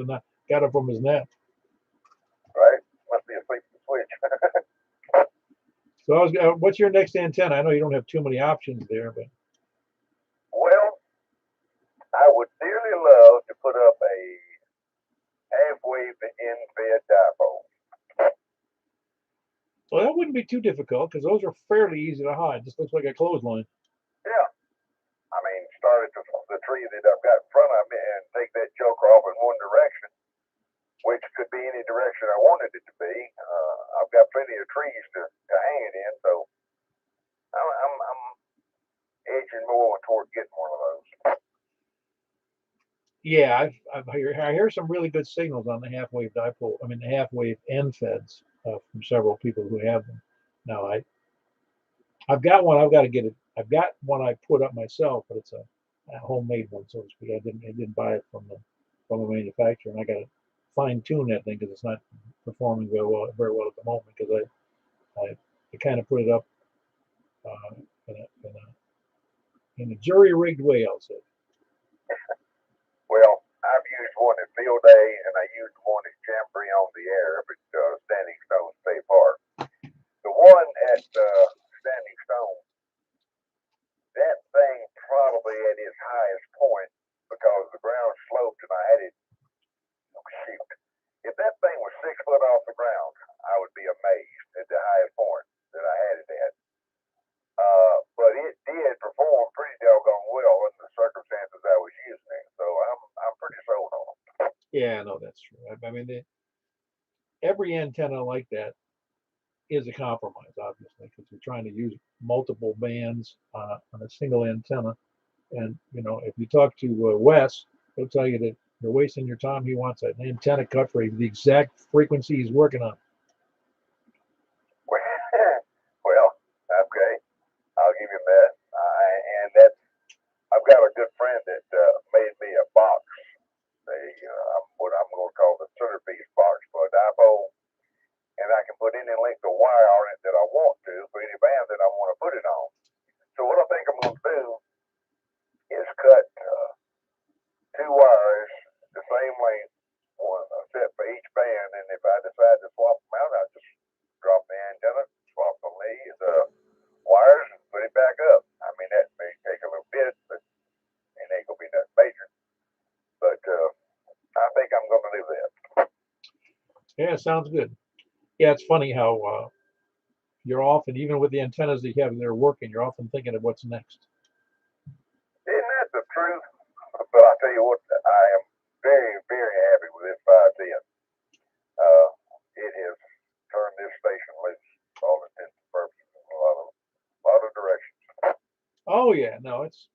not got up from his nap. Right? Must be asleep at the switch. So what's your next antenna? I know you don't have too many options there, but. Well, I would dearly love to put up a half-wave in-bed dipole. Well, that wouldn't be too difficult because those are fairly easy to hide. Just looks like a clothesline. Yeah. I mean, start at the tree that I've got in front of me and take that joker off in one direction, which could be any direction I wanted it to be. I've got plenty of trees to hang it in, so I'm edging more toward getting one of those. Yeah, I hear some really good signals on the half-wave dipole. I mean, the half-wave end feds from several people who have them. Now, I've got one. I've got to get it. I've got one I put up myself, but it's a homemade one, so to speak. I didn't buy it from a manufacturer, and I got to fine tune that thing because it's not performing very well at the moment because I kind of put it up in a jury rigged way, I'll say. Well, I've used one at field day, and I used one at Jamboree on the air, but Standing Stone State Park. The one at Standing Stone highest point because the ground sloped and I had it. Shoot, if that thing was 6 foot off the ground, I would be amazed at the highest point that I had it at. But it did perform pretty doggone well in the circumstances I was using it, so I'm pretty sold on it. Yeah, no, that's true. I mean, every antenna like that is a compromise, obviously, because you're trying to use multiple bands on a single antenna. And if you talk to Wes, he'll tell you that you're wasting your time. He wants an antenna cut for the exact frequency he's working on. Well, okay, I'll give him that. And that's I've got a good friend that made me a box, what I'm going to call the centerpiece box for a dipole, and I can put any length of wire on it that I want to for any band that I want to put it on. So what I think I'm going to do is cut 2 wires the same length, one a set for each band, and if I decide to swap them out, I'll just drop the antenna, swap the wires, and put it back up. I mean, that may take a little bit, but it ain't going to be nothing major. But I think I'm going to do that. Yeah, sounds good. Yeah, it's funny how you're often, even with the antennas that you have, they're working, you're often thinking of what's next. Isn't that the truth? But I tell you what, I am very, very happy with this 510. It has turned this station loose for all intents and purposes in a lot of directions. Oh yeah, no, it's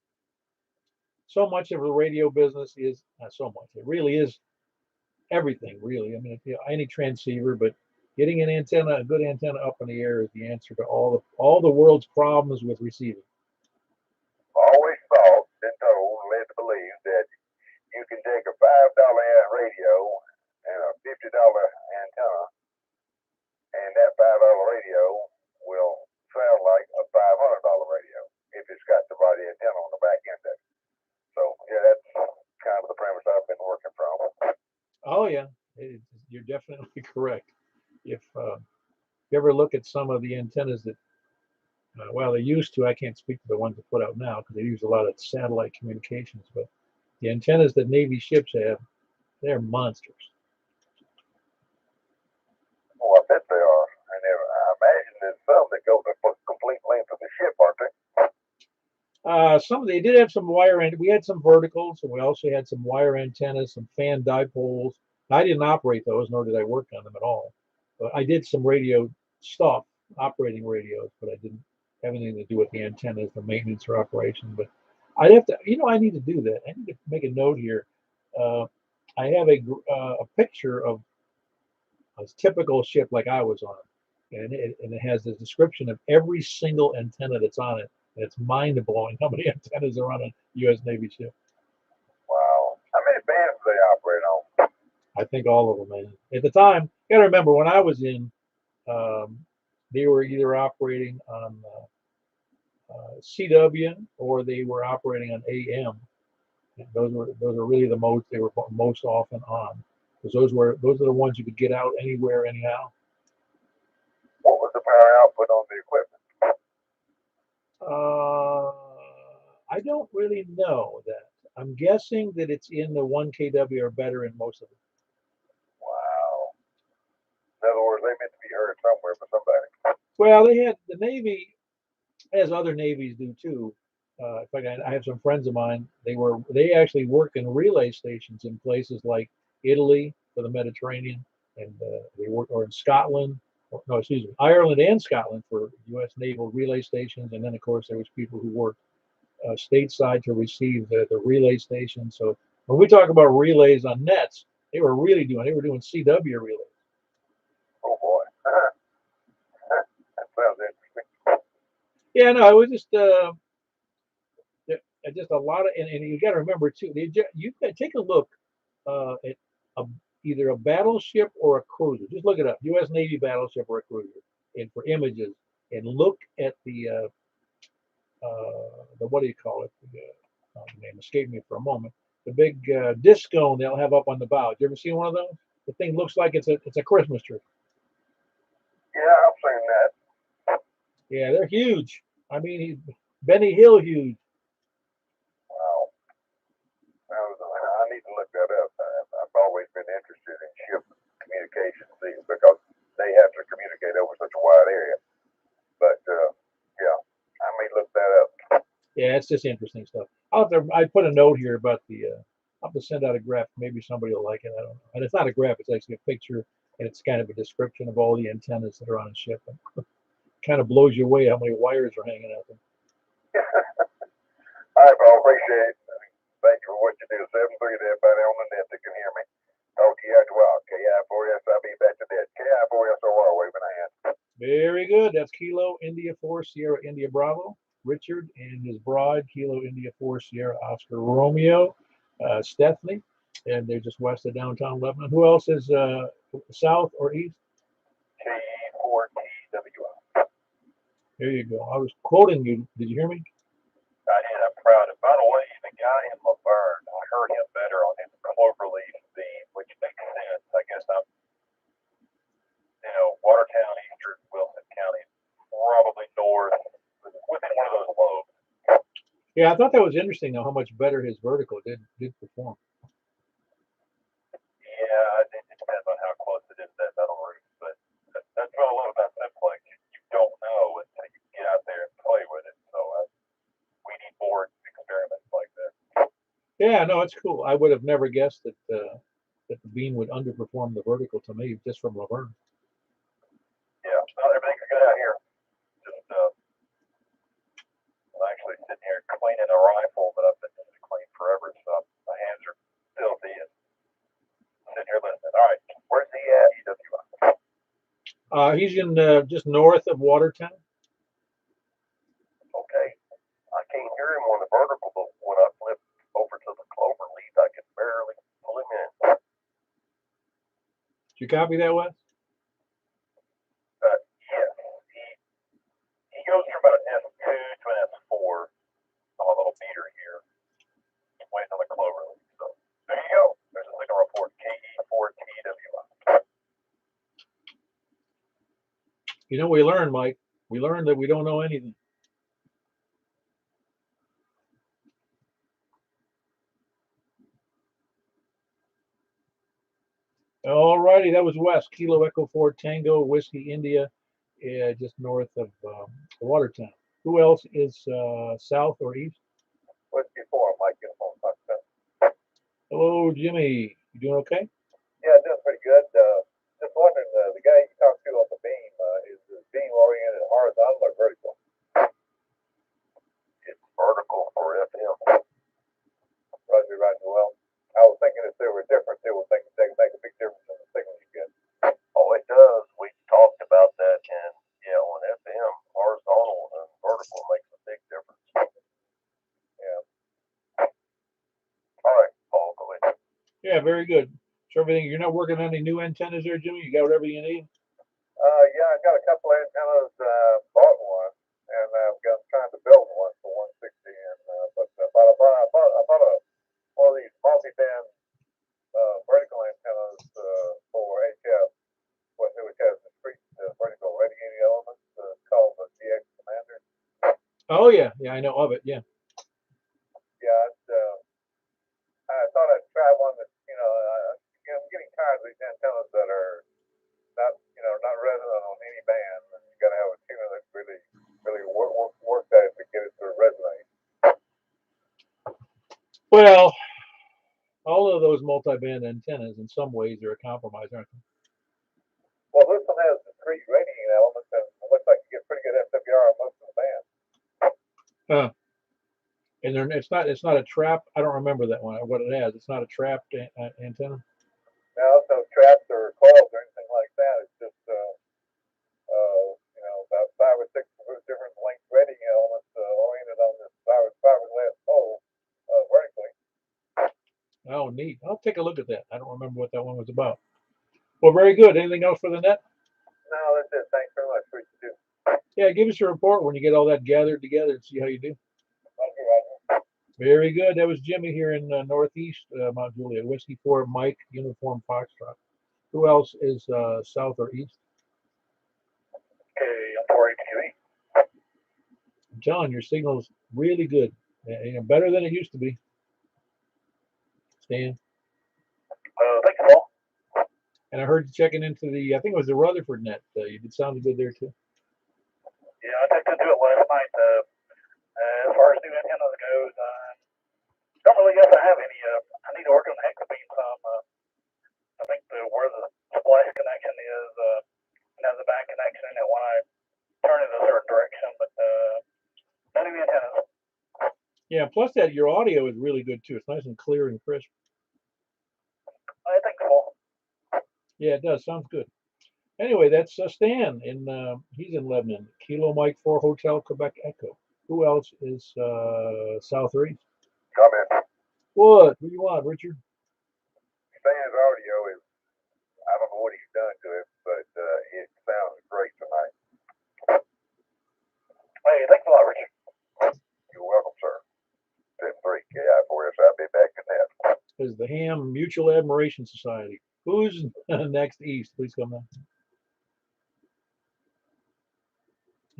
so much of the radio business is not so much. It really is everything, really. I mean, any transceiver, but getting an antenna, a good antenna up in the air is the answer to all the world's problems with receiving. Always thought, been told, led to believe that you can take a $5 radio and a $50 antenna, and that $5 radio will sound like a $500 radio if it's got the right antenna on the back end of it. So yeah, that's kind of the premise I've been working from. Oh yeah, you're definitely correct. If you ever look at some of the antennas that, well, they used to, I can't speak to the ones that put out now because they use a lot of satellite communications, but the antennas that Navy ships have, they're monsters. Oh, I bet they are. And I imagine there's some that go the complete length of the ship, aren't they? They did have some wire, and we had some verticals, and we also had some wire antennas, some fan dipoles. I didn't operate those, nor did I work on them at all. But I did some radio stuff, operating radios, but I didn't have anything to do with the antennas, the maintenance or operation. But I'd have to, I need to do that. I need to make a note here. I have a picture of a typical ship like I was on, and it has a description of every single antenna that's on it. And it's mind blowing how many antennas are on a U.S. Navy ship. Wow. How many bands do they operate on? I think all of them, man. At the time, you got to remember when I was in, they were either operating on CW or they were operating on AM. And those are really the modes they were most often on, because those are the ones you could get out anywhere, anyhow. What was the power output on the equipment? I don't really know that. I'm guessing that it's in the 1 kW or better in most of them. Wow. In other words, they meant to be heard somewhere by somebody. Well, the Navy, as other navies do too. In fact, I have some friends of mine. They actually work in relay stations in places like Italy for the Mediterranean, and they work or in Scotland. No, excuse me, Ireland and Scotland for U.S. naval relay stations, and then of course there was people who worked stateside to receive the relay station. So when we talk about relays on nets, they were doing CW relays. Oh boy. That sounds interesting. Yeah, no, it was just a lot of, and you got to remember too. You got to take a look at either a battleship or a cruiser. Just look it up, U.S. Navy battleship or a cruiser, and for images, and look at the what do you call it? The name escaped me for a moment. The big disc cone they'll have up on the bow. You ever seen one of those? The thing looks like it's a Christmas tree. Yeah, I've seen that. Yeah, they're huge. I mean, Benny Hill huge. Wow. interested in ship communications because they have to communicate over such a wide area. But yeah, I may look that up. Yeah, it's just interesting stuff. I put a note here about the. I'll have to send out a graph. Maybe somebody will like it. I don't know. And it's not a graph. It's actually a picture, and it's kind of a description of all the antennas that are on a ship. And kind of blows you away how many wires are hanging out there. All right, Paul. Appreciate it. Thank you for what you do. 7-3 to everybody on the net that can hear me. Talk to you after a while. KI4SIB back to that. KI4SOR waving a hand. Very good. That's Kilo India 4 Sierra India Bravo. Richard and his bride, Kilo India 4 Sierra Oscar Romeo, Stephanie, and they're just west of downtown Lebanon. Who else is south or east? K4TWI. There you go. I was quoting you. Did you hear me? I did. I'm proud of. By the way, the guy in Laverne, I heard him better on his cloverleaf theme, which makes sense. I guess I'm, Watertown, Eastern Wilson County, probably north, within one of those lobes. Yeah, I thought that was interesting though, how much better his vertical did perform. Yeah, it depends on how close it is to that metal roof, but that's what I love about Simplex. You don't know until you get out there and play with it. So we need more experiments like that. Yeah, no, it's cool. I would have never guessed that the beam would underperform the vertical to me just from Laverne. Yeah, well, everything's good out here. Just I'm actually sitting here cleaning a rifle that I've been needing to clean forever, so my hands are filthy and sitting here listening. All right, where's he at? EWI. He's in just north of Watertown. Okay, I can't hear him on the vertical, but when I flip over to the clover leaf, I can barely pull him in. Did you copy that, Wes? Yes, he goes from about an S2 to an S4 on a little meter here. Waiting on the clover leaf. So there you go. There's a signal report. KE4TWI. We learned, Mike. We learned that we don't know anything. All righty, that was West. Kilo Echo 4 Tango Whiskey India, just north of Watertown. Who else is south or east? Whiskey 4, Mike, uniform. Hello, Jimmy. You doing okay? Yeah, doing pretty good. Just wondering, the guy you talked to on the beam, is the beam oriented horizontal or vertical? It's vertical for FM. Roger, well, I was thinking if they were different, they would make a big difference in the signal you get. Oh, it does. We talked about that, and yeah, on FM, horizontal and vertical makes a big difference. Yeah. All right, Paul, go ahead. Yeah, very good. So everything, you're not working on any new antennas there, Jimmy? You got whatever you need? Yeah, I got a couple of antennas, bought one, and I'm trying to build one for 160, and but I bought one of these multi-band vertical antennas for HF, which has discrete vertical radiating elements called the GX Commander. Oh yeah, I know of it. Yeah. Yeah, I thought I'd try one that I'm getting tired of these antennas that are not resonant on any band. And you got to have a tuner that really work that to get it to resonate. Well, all of those multi-band antennas, in some ways, are a compromise, aren't they? Well, this one has discrete radiating elements, and it looks like you get pretty good FWR on most of the band. And it's not a trap. I don't remember that one. What it has. It's not a trapped antenna. No, it's no traps or coils or anything like that. It's just about 5 or 6 different length radiating elements oriented on this fiberglass pole vertically. Oh, neat. I'll take a look at that. I don't remember what that one was about. Well, very good. Anything else for the net? No, that's it. Thanks very much for what you do. Yeah, give us a report when you get all that gathered together and see how you do. Roger. Very good. That was Jimmy here in Northeast Mount Juliet. Whiskey 4 Mike Uniform Foxtrot. Who else is south or east? Okay, I'm 480. I'm telling you, your signal's really good. Better than it used to be. Stan. Thanks, Paul. And I heard you checking into the, I think it was the Rutherford net. You did sound good there too. Yeah, I checked into it last night. As far as new antennas goes, don't really guess I have any. I need to work on the hex beam some. I think where the splice connection is, it has a back connection, and when I turn it a certain direction, but none of the antennas. Yeah, plus that your audio is really good too. It's nice and clear and crisp. I think so. Yeah, it does. Sounds good. Anyway, that's Stan, he's in Lebanon. Kilo Mike 4 Hotel Quebec Echo. Who else is south or east? Comment. What? Who you want, Richard? Stan's audio is, I don't know what he's done to it, but it sounds great tonight. Hey, thanks a lot, Richard. You're welcome, sir. 10-3 KI4S. I'll be back in that. Is the Ham Mutual Admiration Society. Who's next east? Please come on.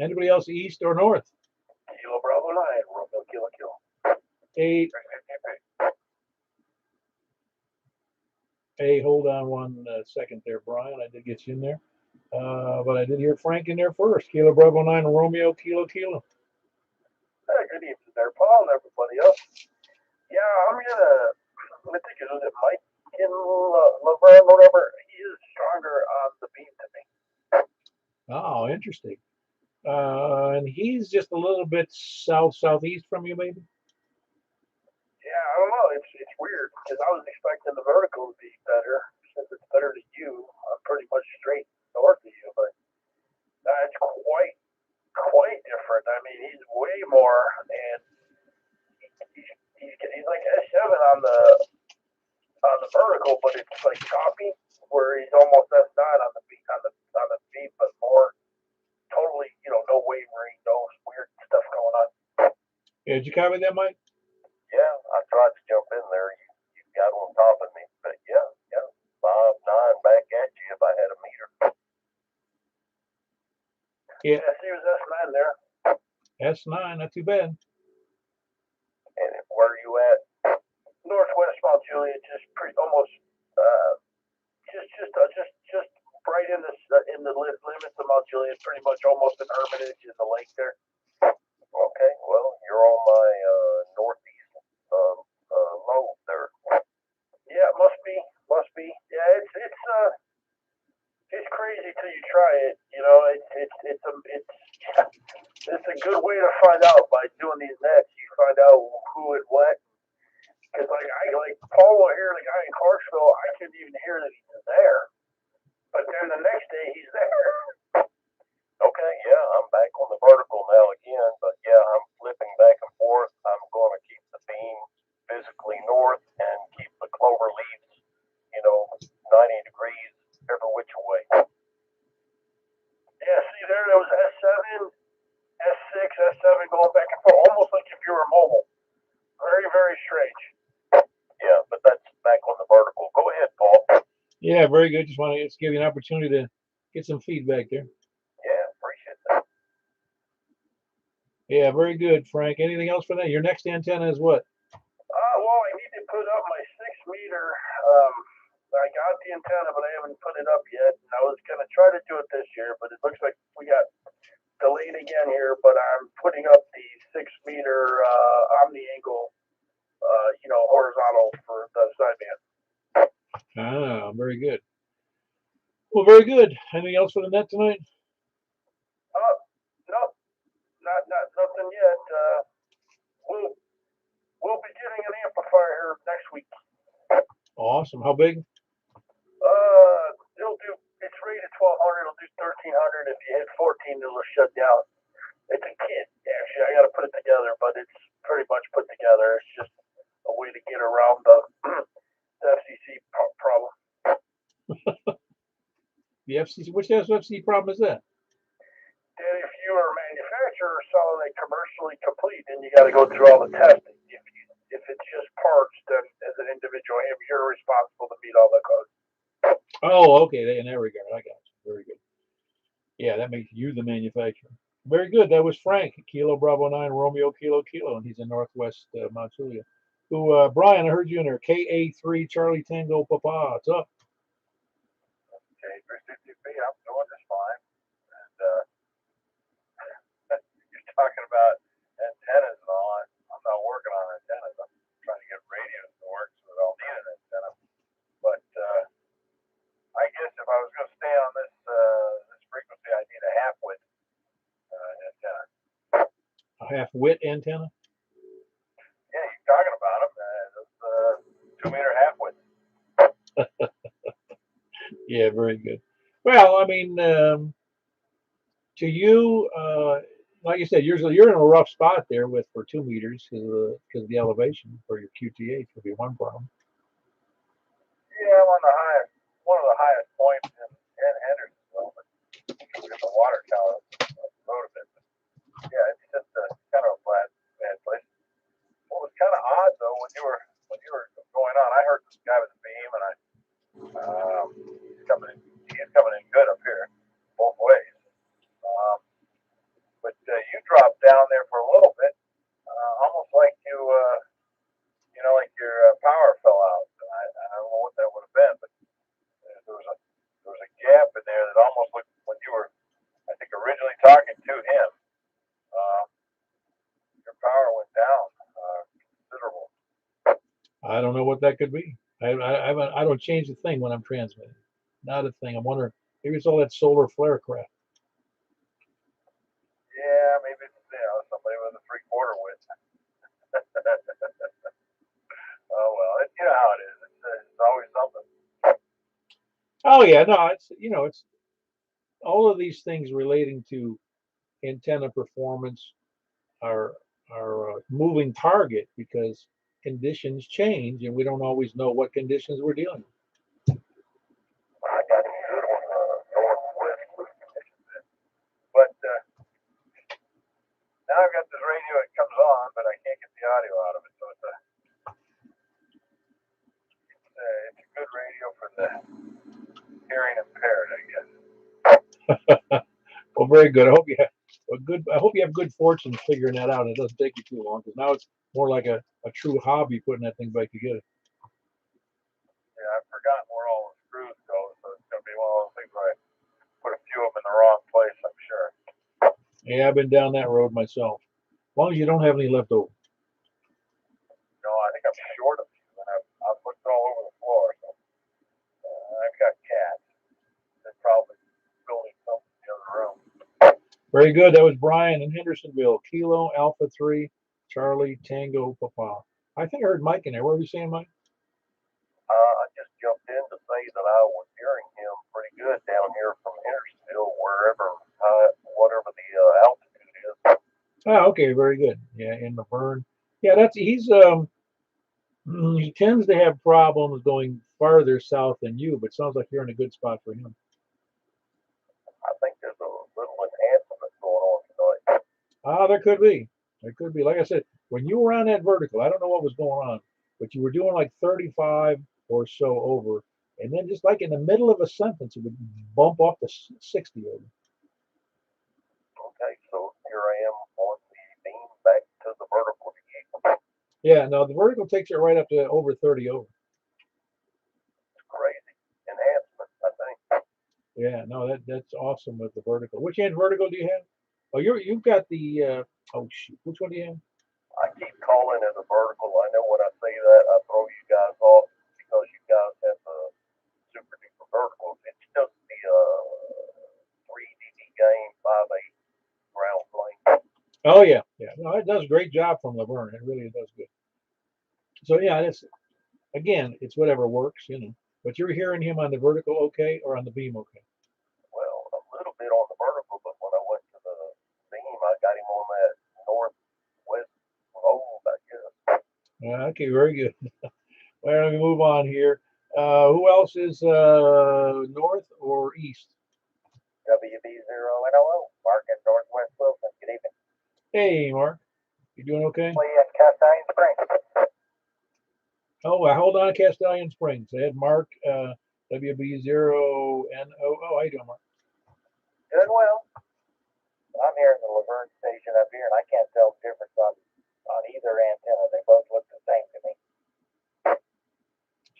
Anybody else east or north? Kilo Bravo 9, Romeo Kilo Kilo. 8. Hey, hold on one second there, Brian. I did get you in there. But I did hear Frank in there first. Kilo Bravo 9 Romeo Kilo Kilo. Good evening there, Paul, and everybody else. Yeah, I think it was Mike in Laverne, whatever. He is stronger on the beam to me. Oh, interesting. And he's just a little bit southeast from you, maybe? Yeah, I don't know. It's weird because I was expecting the vertical to be better since it's better to you. I'm pretty much straight north of you, but it's quite different. I mean, he's way more, and he's like S7 on the vertical, but it's like copy where he's almost S9 on the beat but more totally, no wavering, no weird stuff going on. Yeah, did you copy that, Mike? Yeah, I tried to jump in there. You got on top of me, but yeah, 5'9" back at you if I had a meter. Yeah. He was S9 there. S9, not too bad. And where are you at? Northwest Mount Juliet, just pretty almost, just right in the limits of Mount Juliet, pretty much almost an Hermitage in the lake there. Okay, well, you're on my northeast lobe there. Yeah, must be. Yeah, it's crazy till you try it. It's a good way to find out by doing these nets. You find out who and what. Because like Paul will hear the guy in Clarksville, I couldn't even hear that he's there. But then the next day he's there. Okay, yeah, I'm back on the vertical now again, but yeah, I'm flipping back and forth. I'm going to keep the beam physically north and keep the clover leaves, 90 degrees every which way. Yeah, see there was S7, S6, S7 going back and forth, almost like if you were mobile. Very, very strange. Yeah, but that's back on the vertical. Go ahead, Paul. Yeah, very good. Just want to give you an opportunity to get some feedback there. Yeah, appreciate that. Yeah, very good, Frank. Anything else for that? Your next antenna is what? Well, I need to put up my 6 meter. I got the antenna, but I haven't put it up yet. And I was going to try to do it this year, but it looks like we got delayed again here. But I'm putting up the 6 meter omni angle, horizontal for the sideband. Ah, very good. Well, very good. Anything else for the net tonight? No, nothing yet. We'll be getting an amplifier here next week. Awesome. How big? It's rated 1200. It'll do 1300. If you hit 14, it'll shut down. It's a kit. Actually, I got to put it together, but it's pretty much put together. It's just a way to get around the FCC problem. The FCC. Which FCC problem is that? And if you're a manufacturer selling it commercially complete, then you got to go through all the testing. If it's just parts, then as an individual, you're responsible to meet all the codes. Oh, okay. In that regard, I got you. Very good. Yeah, that makes you the manufacturer. Very good. That was Frank, Kilo Bravo 9 Romeo Kilo Kilo, and he's in Northwest Mount Juliet. Who, Brian, I heard you in there. KA3 Charlie Tango Papa. What's up? half-wit antenna. Yeah, you're talking about them. Those 2-meter half-width. Yeah, very good. Well, I mean, to you, like you said, you're in a rough spot there with for 2 meters because of the elevation for your QTH would be one problem. Yeah, I'm on one of the highest points in Hendersonville, but in the water tower, road a bit. But yeah, it's just kind of a bad place. What was kind of odd though, when you were going on, I heard this guy with the beam, and he's coming in good up here, both ways. But you dropped down there for a little bit, almost like like your power fell out. I don't know what that would have been, but there was a gap in there that almost looked when you were, I think, originally talking to him. Uh, your power went down considerable. I don't know what that could be. I don't change the thing when I'm transmitting. Not a thing. I'm wondering maybe it's all that solar flare crap. Yeah, maybe it's somebody with a 3/4 width. Oh well, you know how it is. It's always something. Oh yeah, no, it's all of these things relating to antenna performance are a moving target because conditions change and we don't always know what conditions we're dealing with. I got a good one northwest conditions in, but now I've got this radio. It comes on, but I can't get the audio out of it. So it's a good radio for the hearing impaired, I guess. Well, very good. I hope you have good fortune figuring that out. It doesn't take you too long because now it's more like a true hobby putting that thing back together. Yeah, I've forgotten where all the screws go, so it's going to be one of those things where I put a few of them in the wrong place, I'm sure. Yeah, I've been down that road myself. As long as you don't have any left over. I think I'm short of you, and I've looked all over the floor. So I've got cats. They're probably building something in the other room. Very good. That was Brian in Hendersonville. Kilo Alpha 3 Charlie Tango Papa. I think I heard Mike in there. What were you saying, Mike? I just jumped in to say that I was hearing him pretty good down here from Hendersonville, whatever the altitude is. Oh, okay, very good. Yeah, in Laverne. Yeah, he tends to have problems going farther south than you, but sounds like you're in a good spot for him. I think there's a little enhancement going on tonight. Ah, there could be. There could be. Like I said, when you were on that vertical, I don't know what was going on, but you were doing like 35 or so over, and then just like in the middle of a sentence, it would bump up to 60 over. Okay, so here I am on the beam back to the vertical again. Yeah, no, the vertical takes it right up to over 30 over. It's crazy. Enhancement, I think. Yeah, no, that's awesome with the vertical. Which end vertical do you have? Oh, you've got the oh shoot, which one do you have? I keep calling it a vertical. I know when I say that, I throw you guys off because you guys have the super duper vertical. It's just the 3DD game 5/8 ground plane. Oh yeah, yeah. No, it does a great job from Laverne. It really does good. So yeah, it's whatever works, But you're hearing him on the vertical okay or on the beam okay? Well, a little bit on the vertical, but when I went to the beam, I got him on that northwest lobe, I guess. Okay, very good. Well, let me move on here. Who else is north or east? WB0NLO, Mark in Northwest Wilson. Good evening. Hey, Mark. You doing okay? In Castine Springs. Oh, hold on, Castellian Springs. I had Mark, WB0NOO. How you doing, Mark? Doing well. I'm here in the Laverne station up here, and I can't tell the difference on either antenna. They both look the same to me.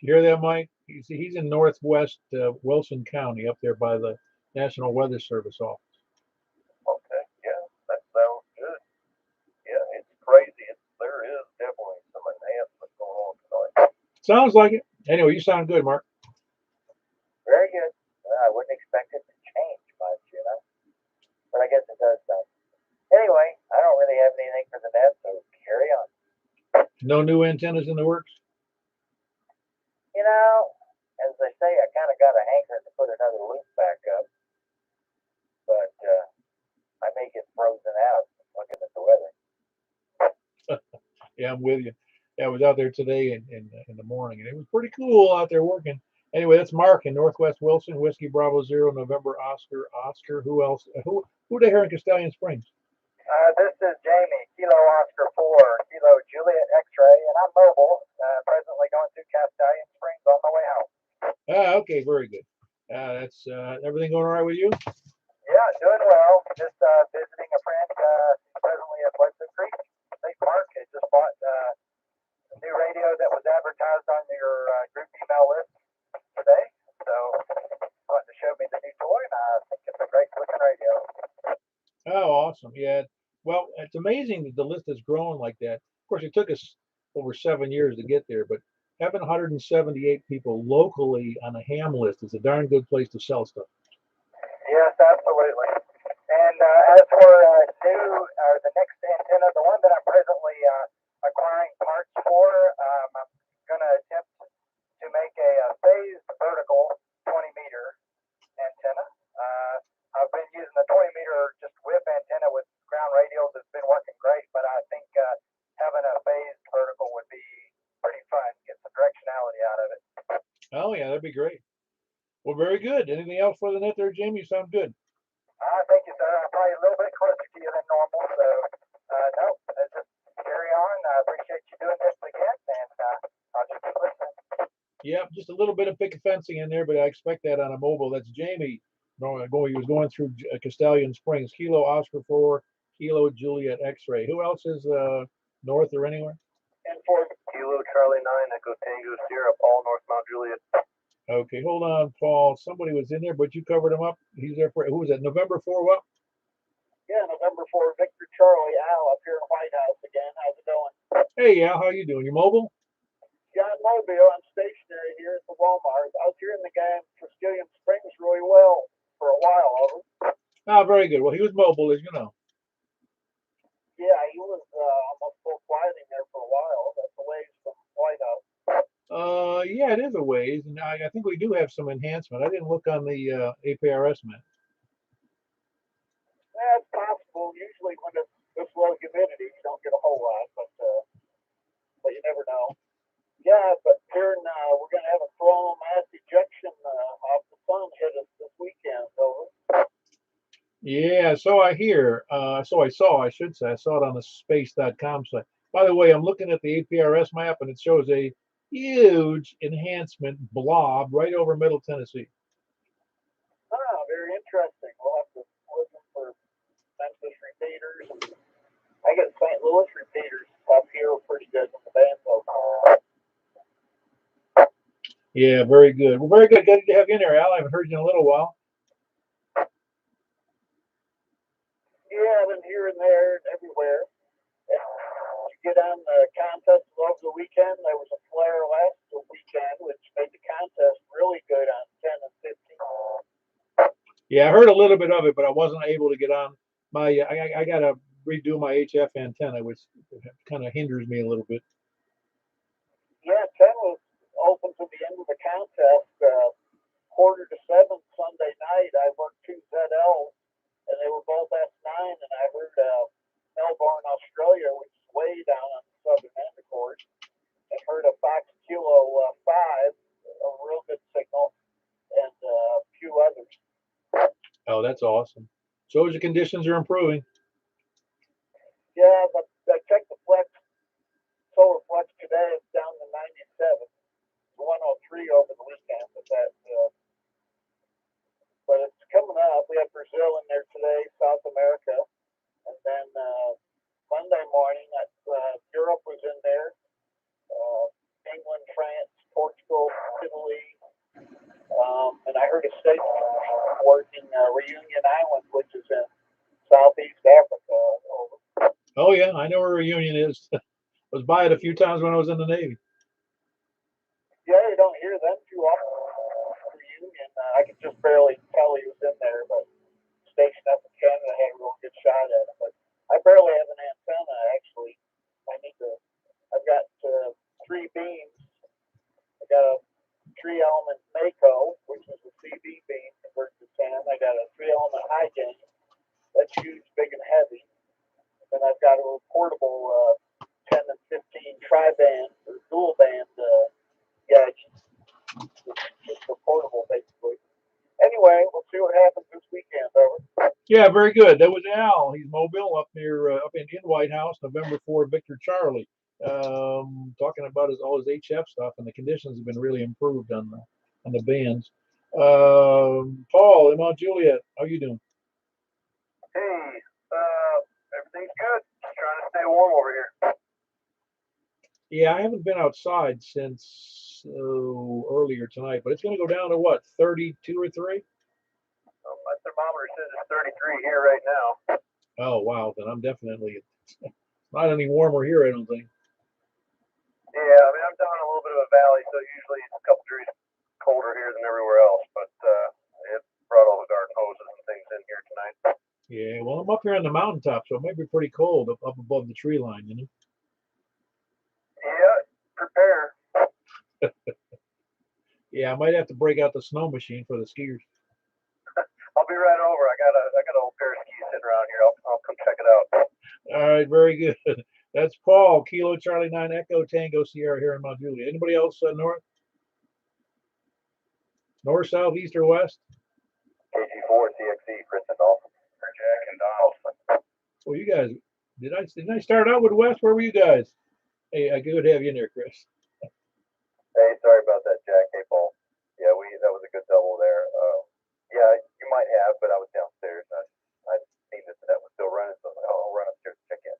Did you hear that, Mike? He's in northwest Wilson County, up there by the National Weather Service office. Okay, yeah, that sounds good. Yeah, it's crazy. There is definitely some enhancement going on tonight. Sounds like it. Anyway, you sound good, Mark. Very good. I wouldn't expect it to change much, but I guess it does sound. Anyway, I don't really have anything No new antennas in the works? You know, as they say, I kind of got a hankering to put another loop back up, but I may get frozen out looking at the weather. Yeah, I'm with you. Yeah, I was out there today in the morning, and it was pretty cool out there working. Anyway, that's Mark in Northwest Wilson, Whiskey Bravo Zero, November Oscar. Who else? Who they hear in Castellian Springs? This is Jamie, Kilo Oscar 4, Kilo Juliet X-ray, and I'm mobile, presently going through Castellian Springs on my way home. Ah, okay, very good. That's everything going all right with you? Yeah, doing well. Just visiting a friend presently at Pleasant Creek State Park. I just bought a new radio that was advertised on your group email list today. So, wanted to show me the new toy, and I think it's a great looking radio. Oh, awesome. Yeah. Well, it's amazing that the list has grown like that. Of course, it took us over 7 years to get there, but having 178 people locally on a ham list is a darn good place to sell stuff. Yes, absolutely. And as for the next antenna, the one that I'm presently acquiring parts for, I'm going to attempt to make a phased vertical 20-meter antenna. I've been using the 20-meter just whip antenna with ground radials. It's been working great, but I think having a phased vertical would be pretty fun. Get some directionality out of it. Oh, yeah, that'd be great. Well, very good. Anything else for the net there, Jamie? You sound good. Thank you, sir. I'm probably a little bit closer to you than normal, so no, just carry on. I appreciate you doing this again, and I'll just keep listening. Yep, just a little bit of picket fencing in there, but I expect that on a mobile. That's Jamie. He was going through Castellian Springs, Kilo Oscar 4, Kilo Juliet X-ray. Who else is north or anywhere? And for Kilo Charlie 9, Echo Tango Sierra, Paul, North Mount Juliet. Okay, hold on, Paul. Somebody was in there, but you covered him up. He's there for, who was that? November 4 what? Yeah, November 4, Victor Charlie, Al, up here in White House again. How's it going? Hey, Al, how you doing? You mobile? Yeah, I'm mobile. I'm stationary here at the Walmart. I was hearing the guy in Castellian Springs really well for a while. Over. Ah, very good. Well, he was mobile, as you know. Yeah, he was almost full quieting there for a while. That's a ways from White House. Yeah, it is a ways, and I think we do have some enhancement. I didn't look on the APRS map. Yeah, it's possible. Usually when it's this low humidity, you don't get a whole lot, but you never know. Yeah, but here we're going to have a coronal mass ejection off the sun hit us this weekend. Over. Yeah, so I hear. So I saw, I should say. I saw it on the space.com site. By the way, I'm looking at the APRS map, and it shows a huge enhancement blob right over Middle Tennessee. Ah, very interesting. We'll have to listen for Memphis repeaters. I get St. Louis repeaters up here pretty good in the band though. Yeah, very good. Well, very good. Good to have you in there, Al. I haven't heard you in a little while. Yeah, I've been here and there and everywhere. You get on the contest over the weekend. There was a flare last weekend, which made the contest really good on 10 and 15. Yeah, I heard a little bit of it, but I wasn't able to get on. I got to redo my HF antenna, which kind of hinders me a little bit. Yeah, 10 was open to the end of the contest. Quarter to 7 Sunday night, I worked 2 ZLs, and they were both S9, and I heard Melbourne, Australia, which is way down on the southern end, of course, and heard a Fox Kilo 5, a real good signal, and a few others. Oh, that's awesome. So the conditions are improving. Yeah, but I checked the flex, solar flex today, it's down to 97. It's 103 over the weekend, but it's coming up. We have Brazil in there today, South America, and then Monday morning, Europe was in there, England, France, Portugal, Italy, and I heard a station working Reunion Island, which is in Southeast Africa. Oh yeah, I know where Reunion is. I was by it a few times when I was in the Navy. Yeah, you don't hear them too often. Reunion, I could just barely tell he was in there, but station up in Canada had a real good shot at him. But I barely have an antenna actually. I've got tri-band or dual band gadget. It's a portable, basically. Anyway, we'll see what happens this weekend. Over. Yeah, very good. That was Al. He's mobile up near up in White House, November 4, Victor Charlie. Talking about all his HF stuff, and the conditions have been really improved on the bands. Paul in Mount Juliet, how you doing? Hey, everything's good. Just trying to stay warm over here. Yeah, I haven't been outside since earlier tonight, but it's going to go down to what, 32 or 3? My thermometer says it's 33 here right now. Oh, wow. Then I'm definitely not any warmer here, I don't think. Yeah, I mean, I'm down in a little bit of a valley, so usually it's a couple degrees colder here than everywhere else, but it brought all the garden hoses and things in here tonight. Yeah, well, I'm up here on the mountaintop, so it might be pretty cold up above the tree line, you know? Yeah, prepare. Yeah, I might have to break out the snow machine for the skiers. I'll be right over. I got an old pair of skis sitting around here. I'll come check it out. All right, very good. That's Paul, Kilo Charlie 9 Echo Tango Sierra here in Mount Juliet. Anybody else north? North, south, east, or west? KG4, CXE, Chris and Dolphin. Jack and Donaldson. Well, you guys, didn't I start out with west? Where were you guys? Hey, good to have you in there, Chris. Hey, sorry about that, Jack. Hey, Paul. Yeah, that was a good double there. Yeah, you might have, but I was downstairs. I seen that was still running, so I was like, I'll run upstairs and check in.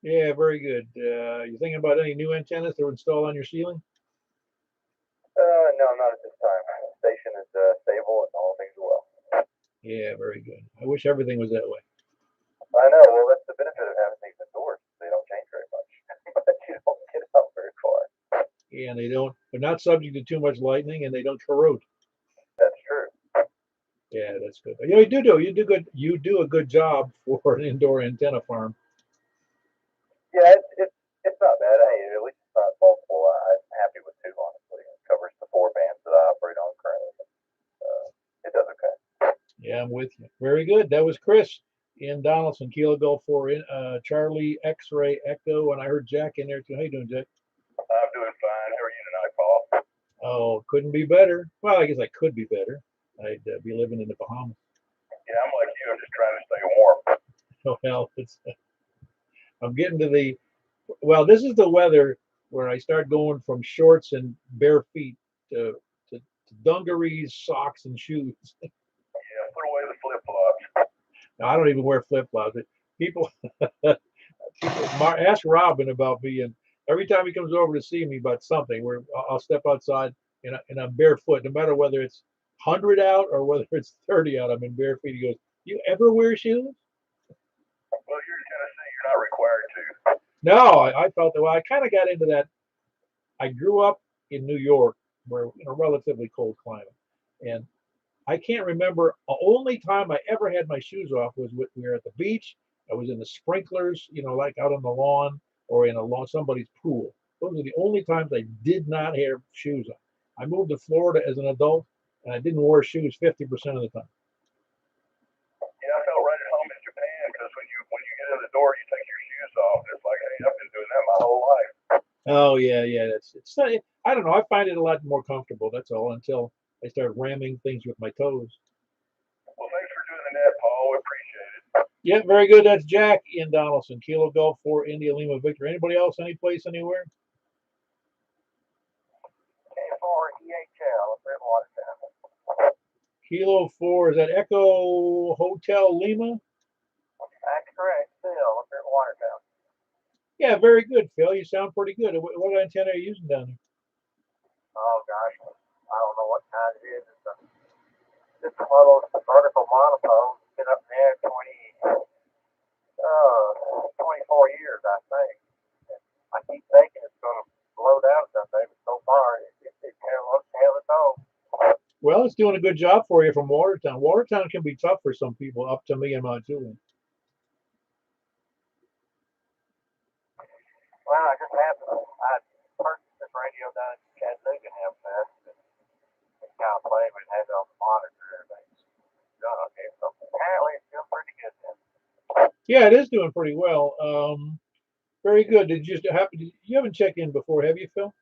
Yeah, very good. You thinking about any new antennas to install on your ceiling? No, not at this time. The station is stable and all things are well. Yeah, very good. I wish everything was that way. I know. Well, that's the benefit of having things indoors. They don't change very much, but you don't get out very far. Yeah, and they're not subject to too much lightning, and they don't corrode. That's true. Yeah, that's good. You know, you do a good job for an indoor antenna farm. Yeah, it's not bad. Hey, at least it's not multiple. I'm happy with 2, honestly. It covers the 4 bands that I operate on currently. It does okay. Yeah, I'm with you. Very good. That was Chris in Donaldson, Kilo Golf 4, Charlie X-Ray Echo, and I heard Jack in there too. How you doing, Jack? I'm doing fine. How are you tonight, Paul? Oh, couldn't be better. Well, I guess I could be better. I'd be living in the Bahamas. Yeah, I'm like you. I'm just trying to stay warm. Oh, hell, I'm getting to well, this is the weather where I start going from shorts and bare feet to dungarees, socks, and shoes. Yeah, put away the flip flops. I don't even wear flip flops. People ask Robin about me, and every time he comes over to see me about something, where I'll step outside and I'm barefoot, no matter whether it's 100 out or whether it's 30 out. I'm in bare feet. He goes, "You ever wear shoes?" Well, you're in Tennessee. You're not required to. No, I felt that. Well, I kind of got into that. I grew up in New York, where in a relatively cold climate, and I can't remember the only time I ever had my shoes off was when we were at the beach. I was in the sprinklers, like out on the lawn or in somebody's pool. Those are the only times I did not have shoes on. I moved to Florida as an adult, and I didn't wear shoes 50% of the time. Yeah, I felt right at home in Japan because when you get in the door, you take your shoes off. It's like, hey, I've been doing that my whole life. Oh yeah, yeah. It's not, I don't know. I find it a lot more comfortable. That's all. Until I start ramming things with my toes. Well, thanks for doing the net, Paul. We appreciate it. Yeah, very good. That's Jack in Donaldson, Kilo Golf 4, India Lima Victor. Anybody else? Any place, anywhere? K4 EHL up in Watertown. Kilo 4, is that Echo Hotel Lima? That's correct, Phil, up in Watertown. Yeah, very good, Phil. You sound pretty good. What antenna are you using down there? Oh, gosh. I don't know what kind it is. It's one of those vertical monopoles. Been up there 24 years, I think. And I keep thinking it's going to blow down someday, but so far, it's hell its own. Well, it's doing a good job for you from Watertown. Watertown can be tough for some people, up to me and Mount Juliet. Well, I just happened. I purchased this radio down in Chattanooga and kind of played with it, had it on the monitor and everything. Okay, so apparently it's doing pretty good then. Yeah, it is doing pretty well. Very good. Did you happen? You haven't checked in before, have you, Phil?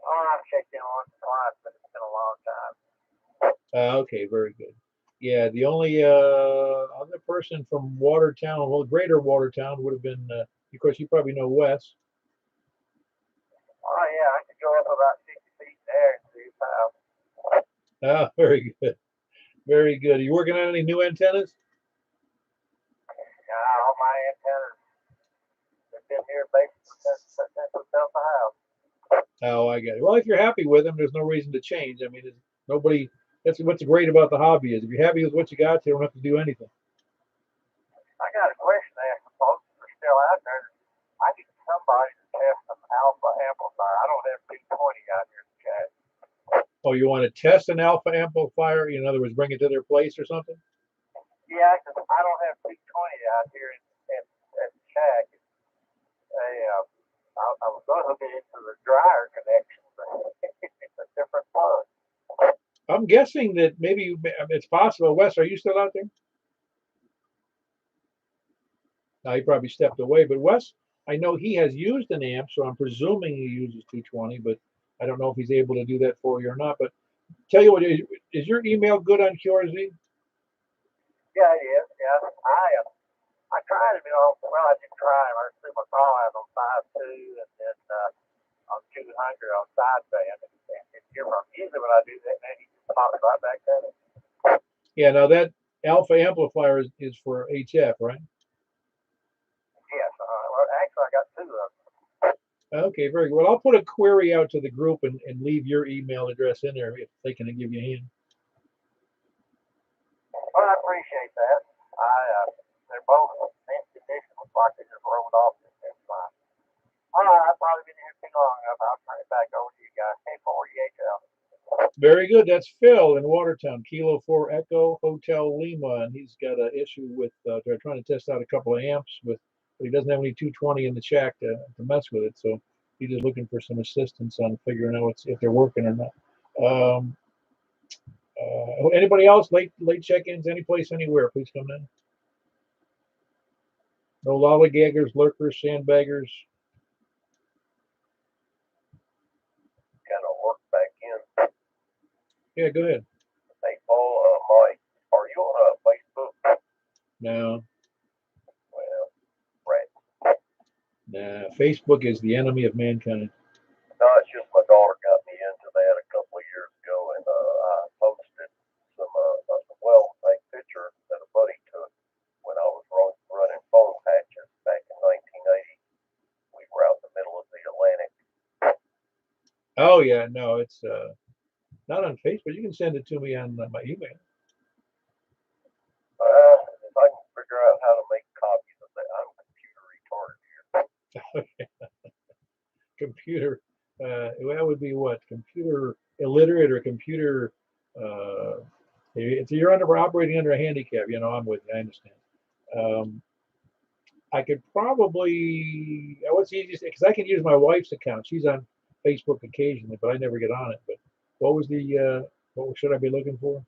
Oh, I've checked in once or twice, but it's been a long time. Okay, very good. Yeah, the only other person from Watertown, well, Greater Watertown, would have been, of course, you probably know Wes. Oh yeah, I could go up about 60 feet there and see his house. Ah, very good. Very good. Are you working on any new antennas? All my antennas have been here basically since we built the house. Oh, I get it. Well, if you're happy with them, there's no reason to change. I mean, nobody. That's what's great about the hobby is if you're happy with what you got, you don't have to do anything. I got a question to ask the folks that are still out there. I need somebody to test an alpha amplifier. I don't have P20 out here in the chat. Oh, you want to test an alpha amplifier? In other words, bring it to their place or something? Yeah, because I don't have P20 out here at the shack. I was going to hook it into the dryer connection, but it's a different plug. I'm guessing that maybe it's possible. Wes, are you still out there? No, he probably stepped away. But Wes, I know he has used an amp, so I'm presuming he uses 220, but I don't know if he's able to do that for you or not. But tell you what, is your email good on QRZ? Yeah, it is. Yeah, I tried it. Well, I didn't try it. I threw my call out on 5.2 and then on 200 on sideband. And hear from usually when I do that, man, he just pops right back at it. Yeah, now that alpha amplifier is for HF, right? Yes. Well, actually, I got two of them. Okay, very good. Well, I'll put a query out to the group and leave your email address in there if they can give you a hand. Well, I appreciate that. They're both in condition. Looks like they just rolled off this fine. All right, I've probably been here too long enough. I'll turn it back over to you guys. K48L. Very good. That's Phil in Watertown, Kilo 4 Echo Hotel Lima, and he's got an issue with they're trying to test out a couple of amps with, but he doesn't have any 220 in the shack to mess with it, so he's just looking for some assistance on figuring out if they're working or not. Anybody else late check-ins? Any place, anywhere? Please come in. No lollygaggers, lurkers, sandbaggers. Kind of work back in. Yeah, go ahead. Hey, Paul, Mike, are you on Facebook? No. Well, right. Nah, Facebook is the enemy of mankind. No, it's just my daughter got me into that a couple of years ago, and I posted some well take pictures that a buddy took when I was running phone patches back in 1980. We were out in the middle of the Atlantic. Oh yeah, no, it's not on Facebook. You can send it to me on my email. If I can figure out how to make copies of that, I'm computer retarded here. Computer, that would be what? Computer illiterate or computer? If you're operating under a handicap, I'm with you. I understand. I could probably. What's the easiest? Because I can use my wife's account. She's on Facebook occasionally, but I never get on it. But what was the? What should I be looking for?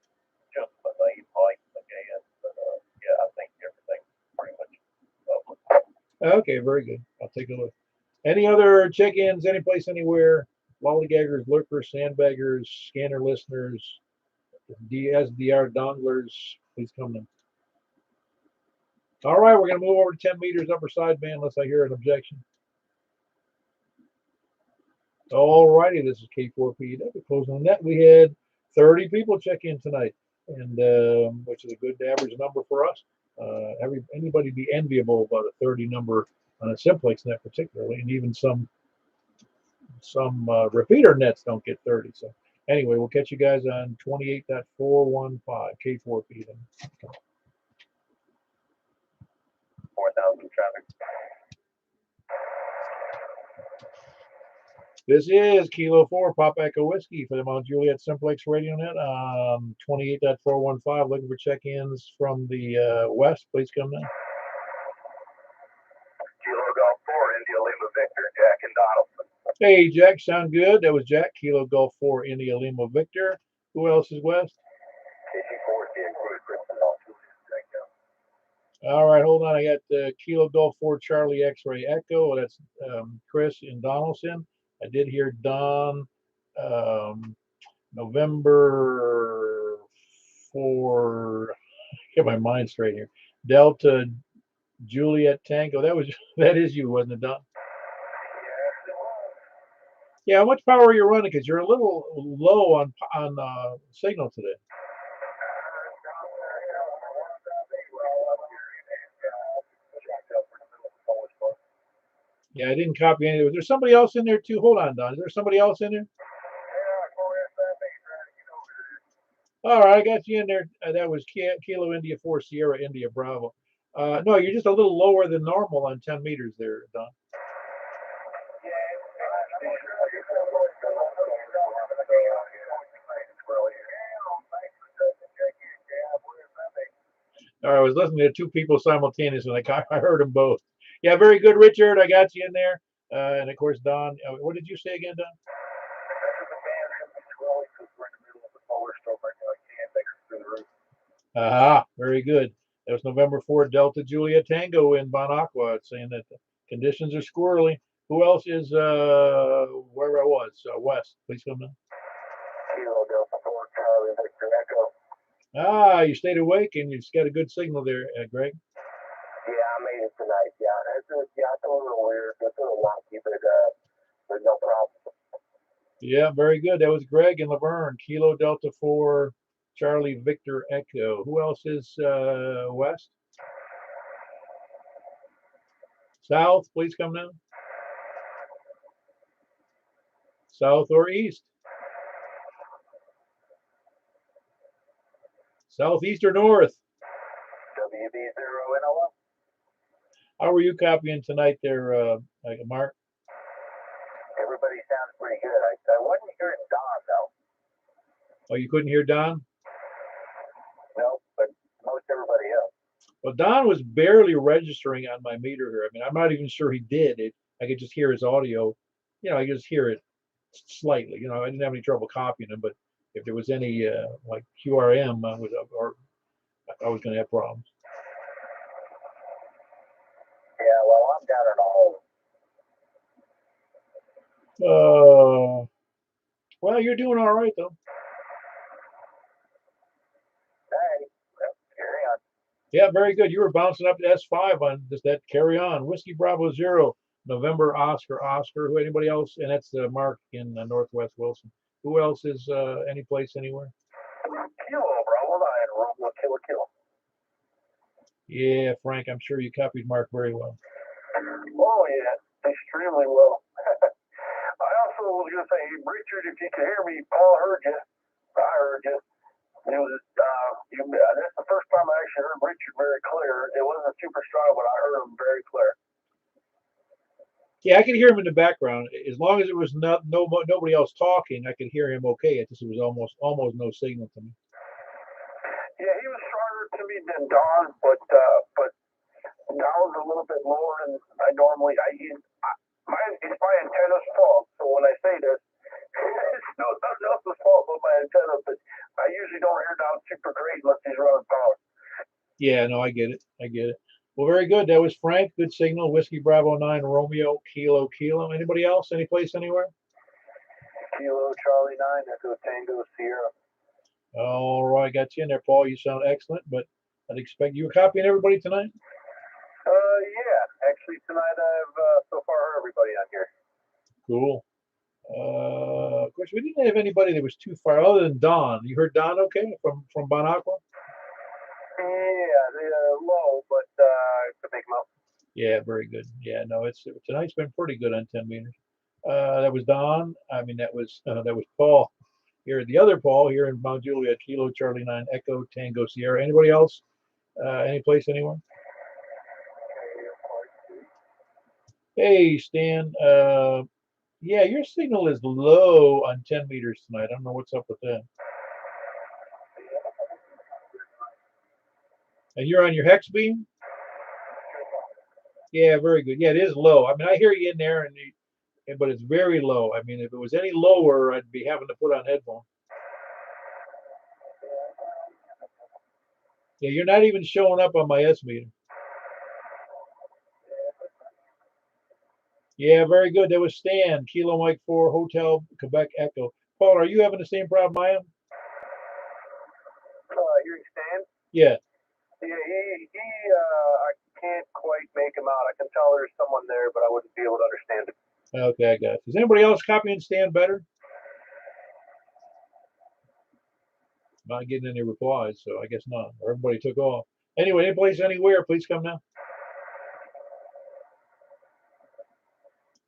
Just my name, Mike, again. But yeah, I think everything's pretty much public. Okay, very good. I'll take a look. Any other check-ins? Any place, anywhere? Lollygaggers, lurkers, sandbaggers, scanner listeners, SDR donglers, please come in. All right, we're going to move over to 10 meters upper sideband unless I hear an objection. All righty, this is K4P. Closing the net. We had 30 people check in tonight, and which is a good average number for us. Anybody be enviable about a 30 number on a simplex net particularly, and even some repeater nets don't get 30. So anyway, we'll catch you guys on 28.415 K4P. 4,000 traffic. This is Kilo 4 Pop Echo Whiskey for the Mount Juliet Simplex Radio Net on 28.415. Looking for check-ins from the west. Please come in. Kilo Golf 4, India Lima Victor, Jack and Donaldson. Hey, Jack, sound good? That was Jack, Kilo Golf 4, India Lima Victor. Who else is west? KG4 is being cruise, All right, hold on. I got Kilo Golf 4 Charlie X-Ray Echo. That's Chris in Donaldson. I did hear Don November 4. Get my mind straight here. Delta Juliet Tango. That is you, wasn't it, Don? Yeah, how much power are you running? Because you're a little low on signal today. Yeah, I didn't copy any. Was there somebody else in there too? Hold on, Don. Is there somebody else in there? All right, I got you in there. That was Kilo India 4 Sierra India Bravo. No, you're just a little lower than normal on 10 meters there, Don. All right, I was listening to two people simultaneously, and I heard them both. Yeah, very good, Richard. I got you in there. And of course, Don. What did you say again, Don? Aha, very good. That was November 4, Delta Juliet Tango in Bon Aqua. It's saying that the conditions are squirrely. Who else is where I was? West, please come in. Ah, you stayed awake and you've got a good signal there, Greg. Yeah, I made it tonight. Yeah, it's a little weird. It's a little wonky, but there's no problem. Yeah, very good. That was Greg and Laverne. Kilo Delta 4, Charlie Victor Echo. Who else is West? South, please come down. South or East? Southeast or North? WB0NLO. How are you copying tonight there, Mark? Everybody sounds pretty good. I wasn't hearing Don, though. Oh, you couldn't hear Don? No, but most everybody else. Well, Don was barely registering on my meter here. I mean, I'm not even sure he did. I could just hear his audio. I could just hear it slightly. I didn't have any trouble copying him, but if there was any like QRM, I was going to have problems. Yeah, well, I'm down in a hole. Well, you're doing all right though. Hey, carry on. Yeah, very good. You were bouncing up to S5 on just that carry on. Whiskey Bravo 0, November Oscar. Who? Anybody else? And that's Mark in Northwest Wilson. Who else is any place anywhere? Kilo Bravo 9, Romeo Kilo. Yeah, Frank, I'm sure you copied Mark very well. Oh, yeah, extremely well. I also was going to say, Richard, if you can hear me, Paul heard you. I heard you. It was, that's the first time I actually heard Richard very clear. It wasn't super strong, but I heard him very clear. Yeah, I could hear him in the background. As long as it was nobody else talking, I could hear him okay. It was almost no signal to me. Yeah, he was stronger to me than Don, but Don was a little bit lower than I normally. It's my antenna's fault. So when I say this, it's nothing else's fault but my antenna. But I usually don't hear Don super great unless he's running power. Yeah, no, I get it. Well, very good. That was Frank. Good signal. Whiskey Bravo 9, Romeo Kilo. Anybody else? Any place anywhere? Kilo Charlie 9, Echo Tango Sierra. All right, got you in there, Paul. You sound excellent, but I'd expect you were copying everybody tonight. Yeah. Actually, tonight I've so far heard everybody on here. Cool. Of course, we didn't have anybody that was too far other than Don. You heard Don okay from Bon Aqua? Yeah, they're low, but I could make them up. Yeah, very good. Yeah, no, tonight's been pretty good on 10 meters. That was Don. I mean, that was Paul. Here, the other Paul here in Mount Juliet, Kilo Charlie 9 Echo Tango Sierra. Anybody else? Any place anywhere? Hey, Stan. Yeah, your signal is low on 10 meters tonight. I don't know what's up with that. And you're on your hex beam? Yeah, very good. Yeah, it is low. I mean, I hear you in there, but it's very low. I mean, if it was any lower, I'd be having to put on headphones. Yeah, you're not even showing up on my S meter. Yeah, very good. That was Stan, Kilo Mike 4, Hotel Quebec Echo. Paul, are you having the same problem I am? Here's Stan. Yeah. Yeah, I can't quite make him out. I can tell there's someone there, but I wouldn't be able to understand him. Okay, I got it. Is anybody else copying Stan better? Not getting any replies, so I guess not. Or everybody took off. Anyway, any place, anywhere, please come now.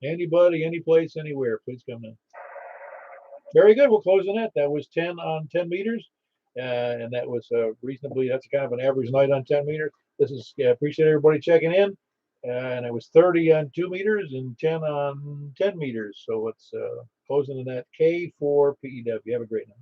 Anybody, any place, anywhere, please come now. Very good. We'll close the net. That was 10 on 10 meters. And that was reasonably, that's kind of an average night on 10 meters. This is, appreciate everybody checking in. And it was 30 on 2 meters and 10 on 10 meters. So it's closing the net K4 PEW. Have a great night.